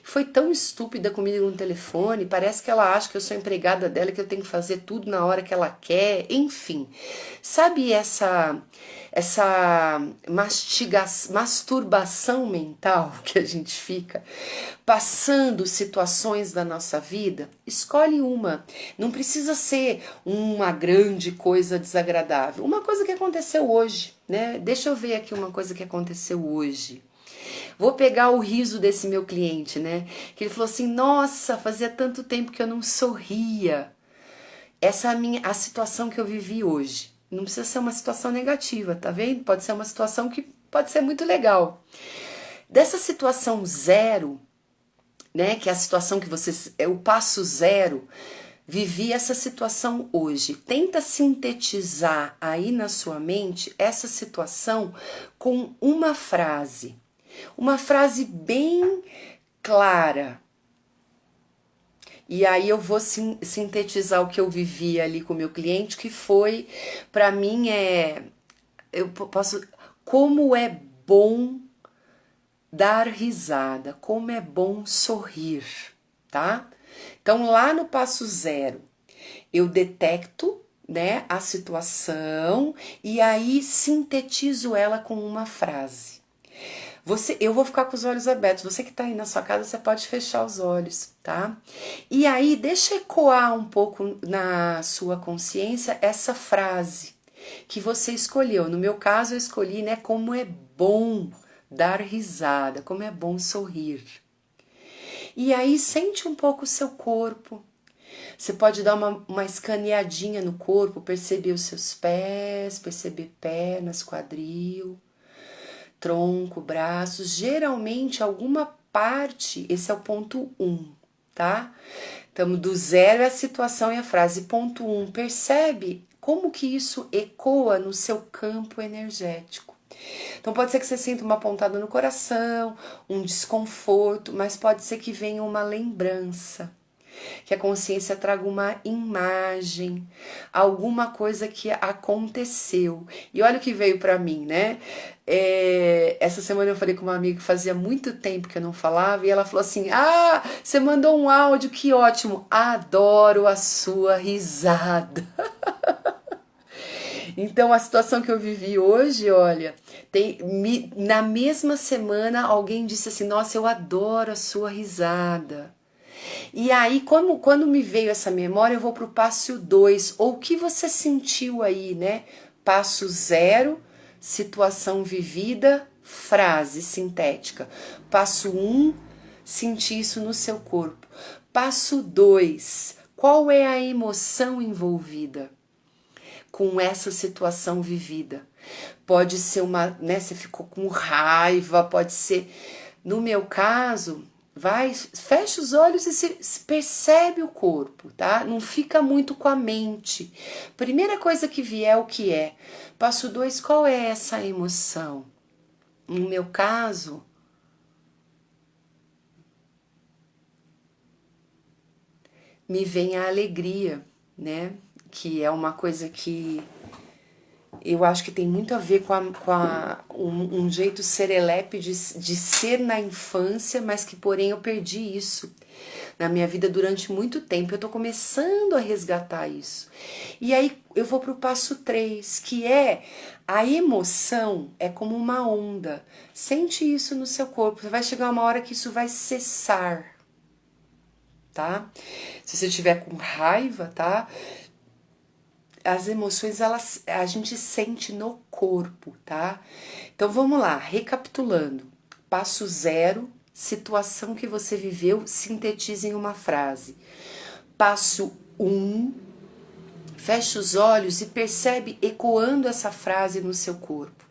foi tão estúpida comigo no telefone, parece que ela acha que eu sou empregada dela, que eu tenho que fazer tudo na hora que ela quer, enfim. Sabe essa masturbação mental que a gente fica passando situações da nossa vida? Escolhe uma. Não precisa ser uma grande coisa desagradável. Uma coisa que aconteceu hoje, né? Deixa eu ver aqui uma coisa que aconteceu hoje. Vou pegar o riso desse meu cliente, né? Que ele falou assim: nossa, fazia tanto tempo que eu não sorria. Essa é a situação que eu vivi hoje. Não precisa ser uma situação negativa, tá vendo? Pode ser uma situação que pode ser muito legal. Dessa situação zero, né? Que é a situação que você... é o passo zero. Vivi essa situação hoje. Tenta sintetizar aí na sua mente essa situação com uma frase. Uma frase bem clara. E aí eu vou sintetizar o que eu vivi ali com o meu cliente, que foi, para mim, como é bom dar risada, como é bom sorrir, tá? Então, lá no passo zero, eu detecto, né, a situação e aí sintetizo ela com uma frase. Eu vou ficar com os olhos abertos. Você que tá aí na sua casa, você pode fechar os olhos, tá? E aí, deixa ecoar um pouco na sua consciência essa frase. que você escolheu. No meu caso, eu escolhi, né, como é bom dar risada, como é bom sorrir. E aí sente um pouco o seu corpo. Você pode dar uma escaneadinha no corpo, perceber os seus pés, perceber pernas, quadril, tronco, braços. Geralmente alguma parte, esse é o ponto 1, tá? Então, do 0 é a situação e a frase. Ponto 1, percebe como que isso ecoa no seu campo energético. Então pode ser que você sinta uma pontada no coração, um desconforto, mas pode ser que venha uma lembrança, que a consciência traga uma imagem, alguma coisa que aconteceu. E olha o que veio para mim, né? Essa semana eu falei com uma amiga que fazia muito tempo que eu não falava, e ela falou assim: ah, você mandou um áudio, que ótimo, adoro a sua risada. Então, a situação que eu vivi hoje, olha, na mesma semana alguém disse assim: nossa, eu adoro a sua risada. E aí, quando me veio essa memória, eu vou para o passo 2, ou o que você sentiu aí, né? Passo 0, situação vivida, frase sintética. Passo 1, sentir isso no seu corpo. Passo 2, qual é a emoção envolvida com essa situação vivida? Pode ser né, você ficou com raiva, pode ser, no meu caso, fecha os olhos e se percebe o corpo, tá? Não fica muito com a mente. Primeira coisa que vier, o que é? Passo 2, qual é essa emoção? No meu caso, me vem a alegria, né? Que é uma coisa que eu acho que tem muito a ver com um jeito serelepe de ser na infância, mas que porém eu perdi isso na minha vida durante muito tempo. Eu tô começando a resgatar isso. E aí eu vou pro passo 3, que é a emoção é como uma onda. Sente isso no seu corpo. Vai chegar uma hora que isso vai cessar, tá? Se você estiver com raiva, tá? As emoções, a gente sente no corpo, tá? Então vamos lá, recapitulando. Passo 0, situação que você viveu, sintetize em uma frase. Passo 1, fecha os olhos e percebe ecoando essa frase no seu corpo.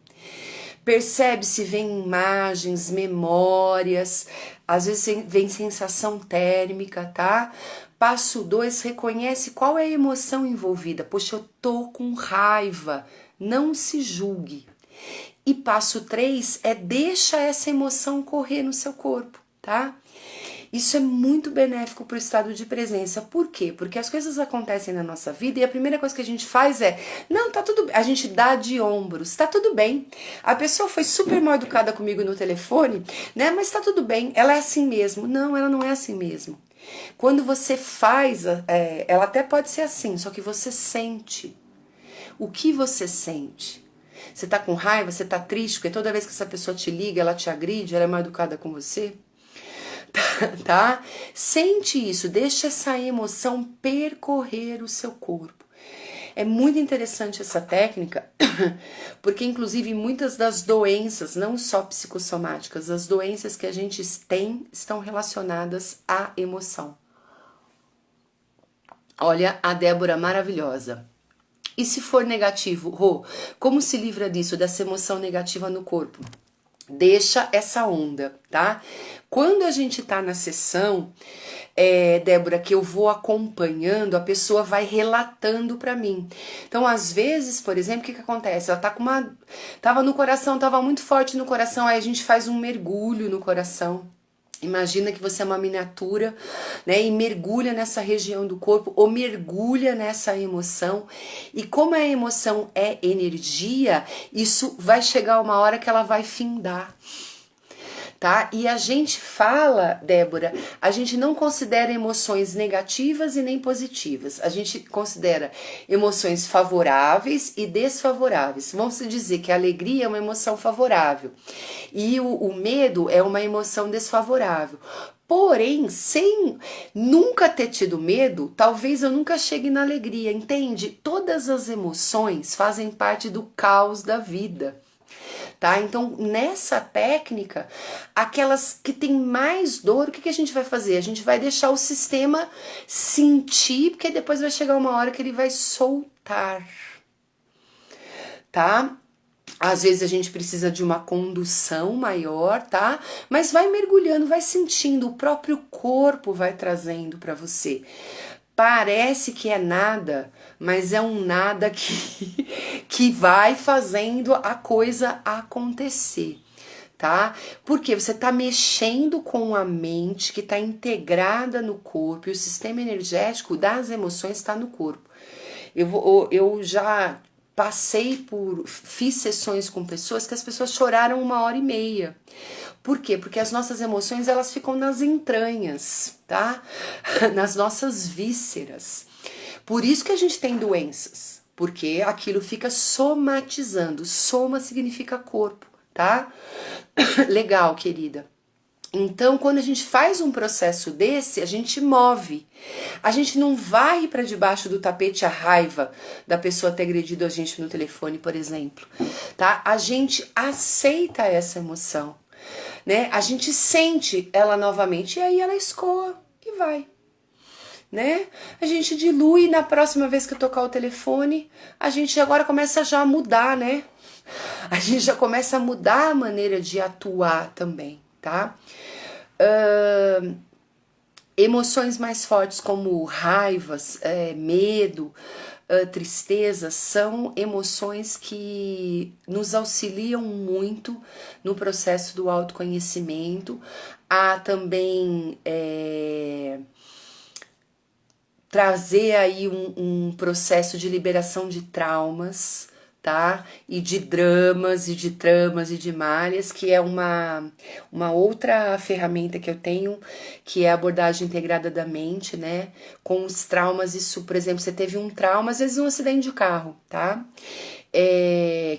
Percebe se vem imagens, memórias, às vezes vem sensação térmica, tá? Passo 2, reconhece qual é a emoção envolvida. Poxa, eu tô com raiva. Não se julgue. E passo 3 é deixa essa emoção correr no seu corpo, tá? Isso é muito benéfico para o estado de presença. Por quê? Porque as coisas acontecem na nossa vida e a primeira coisa que a gente faz é: não, tá tudo bem. A gente dá de ombros, tá tudo bem. A pessoa foi super mal educada comigo no telefone, né? Mas tá tudo bem, ela é assim mesmo. Não, ela não é assim mesmo. Quando você faz, ela até pode ser assim, só que você sente. O que você sente? Você tá com raiva, você tá triste, porque toda vez que essa pessoa te liga, ela te agride, ela é mal educada com você? Tá? Sente isso, deixa essa emoção percorrer o seu corpo. É muito interessante essa técnica, porque inclusive muitas das doenças, não só psicossomáticas, as doenças que a gente tem estão relacionadas à emoção. Olha a Débora maravilhosa. E se for negativo, Rô, como se livra disso, dessa emoção negativa no corpo? Deixa essa onda, tá? Quando a gente tá na sessão, Débora, que eu vou acompanhando, a pessoa vai relatando pra mim. Então, às vezes, por exemplo, o que acontece? Ela tá com tava no coração, tava muito forte no coração, aí a gente faz um mergulho no coração. Imagina que você é uma miniatura, né, e mergulha nessa região do corpo, ou mergulha nessa emoção. E como a emoção é energia, isso vai chegar uma hora que ela vai findar. Tá? E a gente fala, Débora, a gente não considera emoções negativas e nem positivas. A gente considera emoções favoráveis e desfavoráveis. Vamos dizer que a alegria é uma emoção favorável e o medo é uma emoção desfavorável. Porém, sem nunca ter tido medo, talvez eu nunca chegue na alegria, entende? Todas as emoções fazem parte do caos da vida, tá? Então, nessa técnica, aquelas que têm mais dor, o que a gente vai fazer? A gente vai deixar o sistema sentir, porque depois vai chegar uma hora que ele vai soltar, tá? Às vezes a gente precisa de uma condução maior, tá? Mas vai mergulhando, vai sentindo, o próprio corpo vai trazendo para você. Parece que é nada, mas é um nada que vai fazendo a coisa acontecer, tá? Porque você tá mexendo com a mente que tá integrada no corpo e o sistema energético das emoções está no corpo. Eu já fiz sessões com pessoas que as pessoas choraram 1h30. Por quê? Porque as nossas emoções, elas ficam nas entranhas, tá? Nas nossas vísceras. Por isso que a gente tem doenças, porque aquilo fica somatizando. Soma significa corpo, tá? Legal, querida. Então, quando a gente faz um processo desse, a gente move. A gente não varre para debaixo do tapete a raiva da pessoa ter agredido a gente no telefone, por exemplo, tá? A gente aceita essa emoção, né? A gente sente ela novamente e aí ela escoa e vai, né? A gente dilui, na próxima vez que eu tocar o telefone, a gente agora começa já a mudar, né? A gente já começa a mudar a maneira de atuar também, tá? Emoções mais fortes como raivas, medo, tristeza, são emoções que nos auxiliam muito no processo do autoconhecimento. Há também trazer aí um processo de liberação de traumas, tá? E de dramas, e de tramas, e de malhas, que é uma outra ferramenta que eu tenho, que é a abordagem integrada da mente, né? Com os traumas, isso, por exemplo, você teve um trauma, às vezes um acidente de carro, tá?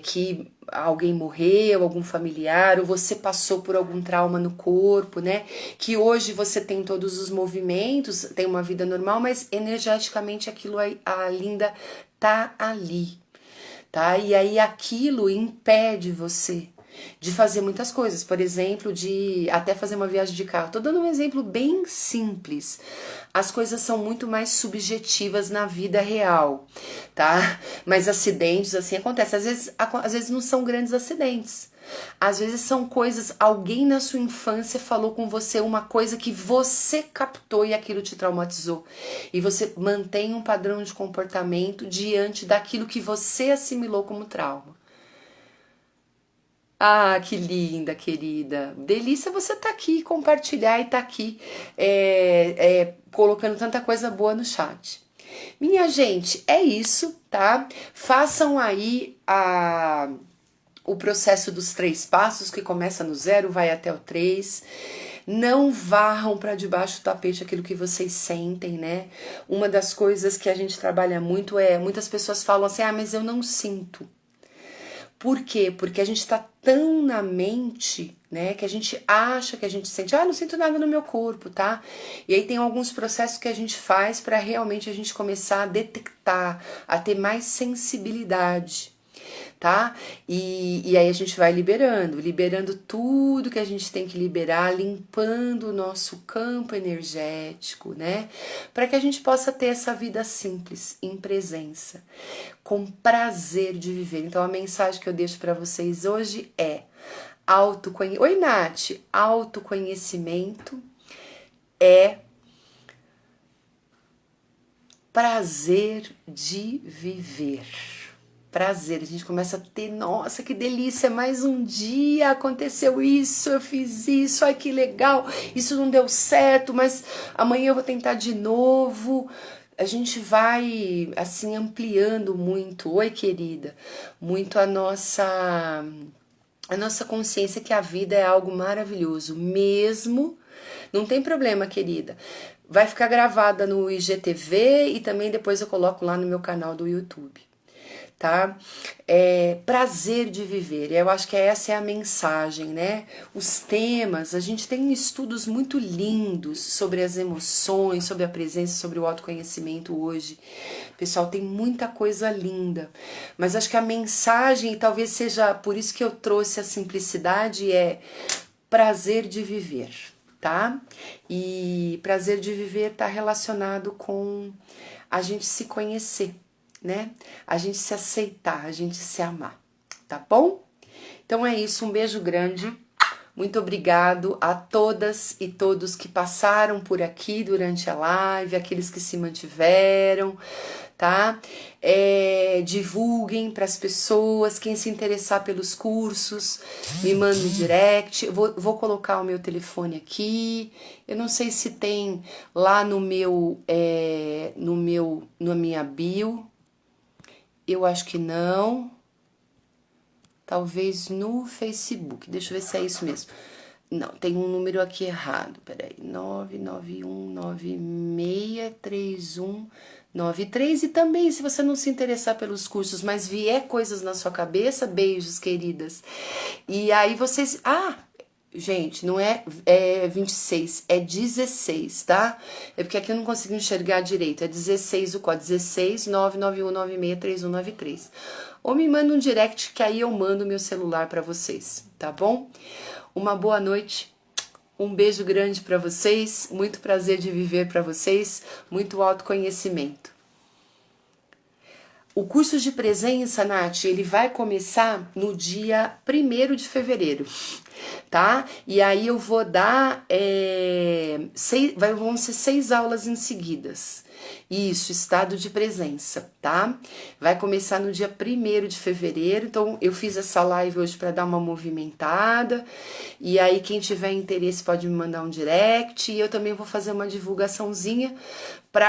Que alguém morreu, algum familiar, ou você passou por algum trauma no corpo, né? Que hoje você tem todos os movimentos, tem uma vida normal, mas energeticamente aquilo ainda tá ali, tá? E aí aquilo impede você de fazer muitas coisas, por exemplo, de até fazer uma viagem de carro. Tô dando um exemplo bem simples. As coisas são muito mais subjetivas na vida real, tá? Mas acidentes assim acontecem. Às vezes não são grandes acidentes. Às vezes são coisas, alguém na sua infância falou com você uma coisa que você captou e aquilo te traumatizou. E você mantém um padrão de comportamento diante daquilo que você assimilou como trauma. Ah, que linda, querida. Delícia você tá aqui, compartilhar e tá aqui colocando tanta coisa boa no chat. Minha gente, é isso, tá? Façam aí o processo dos 3 passos, que começa no 0, vai até o 3. Não varram para debaixo do tapete aquilo que vocês sentem, né? Uma das coisas que a gente trabalha muito muitas pessoas falam assim, mas eu não sinto. Por quê? Porque a gente tá tão na mente, né, que a gente acha que a gente sente, não sinto nada no meu corpo, tá? E aí tem alguns processos que a gente faz para realmente a gente começar a detectar, a ter mais sensibilidade, tá? E aí a gente vai liberando tudo que a gente tem que liberar, limpando o nosso campo energético, né? Para que a gente possa ter essa vida simples, em presença, com prazer de viver. Então a mensagem que eu deixo para vocês hoje é Oi, Nath, autoconhecimento é prazer de viver. Prazer, a gente começa a ter, nossa, que delícia, mais um dia aconteceu isso, eu fiz isso, ai que legal, isso não deu certo, mas amanhã eu vou tentar de novo. A gente vai, assim, ampliando muito, oi querida, muito a nossa consciência que a vida é algo maravilhoso, mesmo, não tem problema, querida. Vai ficar gravada no IGTV e também depois eu coloco lá no meu canal do YouTube. tá? Prazer de viver. Eu acho que essa é a mensagem, né? Os temas, a gente tem estudos muito lindos sobre as emoções, sobre a presença, sobre o autoconhecimento hoje. Pessoal, tem muita coisa linda, mas acho que a mensagem, e talvez seja por isso que eu trouxe a simplicidade, é prazer de viver, tá? E prazer de viver está relacionado com a gente se conhecer, né? A gente se aceitar, a gente se amar, tá bom? Então é isso, um beijo grande. Muito obrigado a todas e todos que passaram por aqui durante a live, aqueles que se mantiveram, tá? Divulguem para as pessoas, quem se interessar pelos cursos, me manda um direct. Vou colocar o meu telefone aqui. Eu não sei se tem lá na minha bio. Eu acho que não. Talvez no Facebook. Deixa eu ver se é isso mesmo. Não, tem um número aqui errado. Peraí. 991963193. E também, se você não se interessar pelos cursos, mas vier coisas na sua cabeça, beijos, queridas. E aí vocês. Gente, não é 26, é 16, tá? É porque aqui eu não consigo enxergar direito. É 16 o código, 16 991963193. Ou me manda um direct que aí eu mando meu celular para vocês, tá bom? Uma boa noite, um beijo grande para vocês, muito prazer de viver para vocês, muito autoconhecimento. O curso de presença, Nath, ele vai começar no dia 1º de fevereiro, tá? E aí eu vou dar, vão ser 6 aulas em seguidas. Isso, estado de presença, tá? Vai começar no dia 1º de fevereiro, então eu fiz essa live hoje para dar uma movimentada, e aí quem tiver interesse pode me mandar um direct, e eu também vou fazer uma divulgaçãozinha,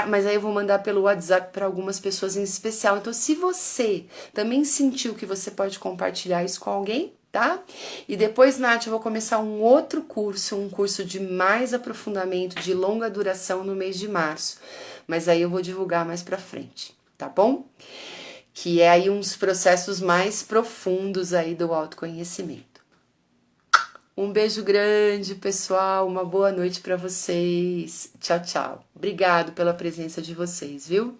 mas aí eu vou mandar pelo WhatsApp para algumas pessoas em especial. Então, se você também sentiu que você pode compartilhar isso com alguém, tá? E depois, Nath, eu vou começar um outro curso, um curso de mais aprofundamento, de longa duração no mês de março. Mas aí eu vou divulgar mais pra frente, tá bom? Que é aí uns processos mais profundos aí do autoconhecimento. Um beijo grande, pessoal. Uma boa noite para vocês. Tchau, tchau. Obrigado pela presença de vocês, viu?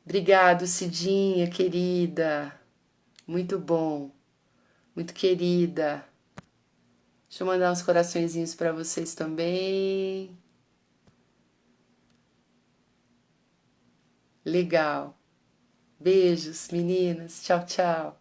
Obrigado, Cidinha, querida. Muito bom. Muito querida. Deixa eu mandar uns coraçõezinhos para vocês também. Legal. Beijos, meninas. Tchau, tchau.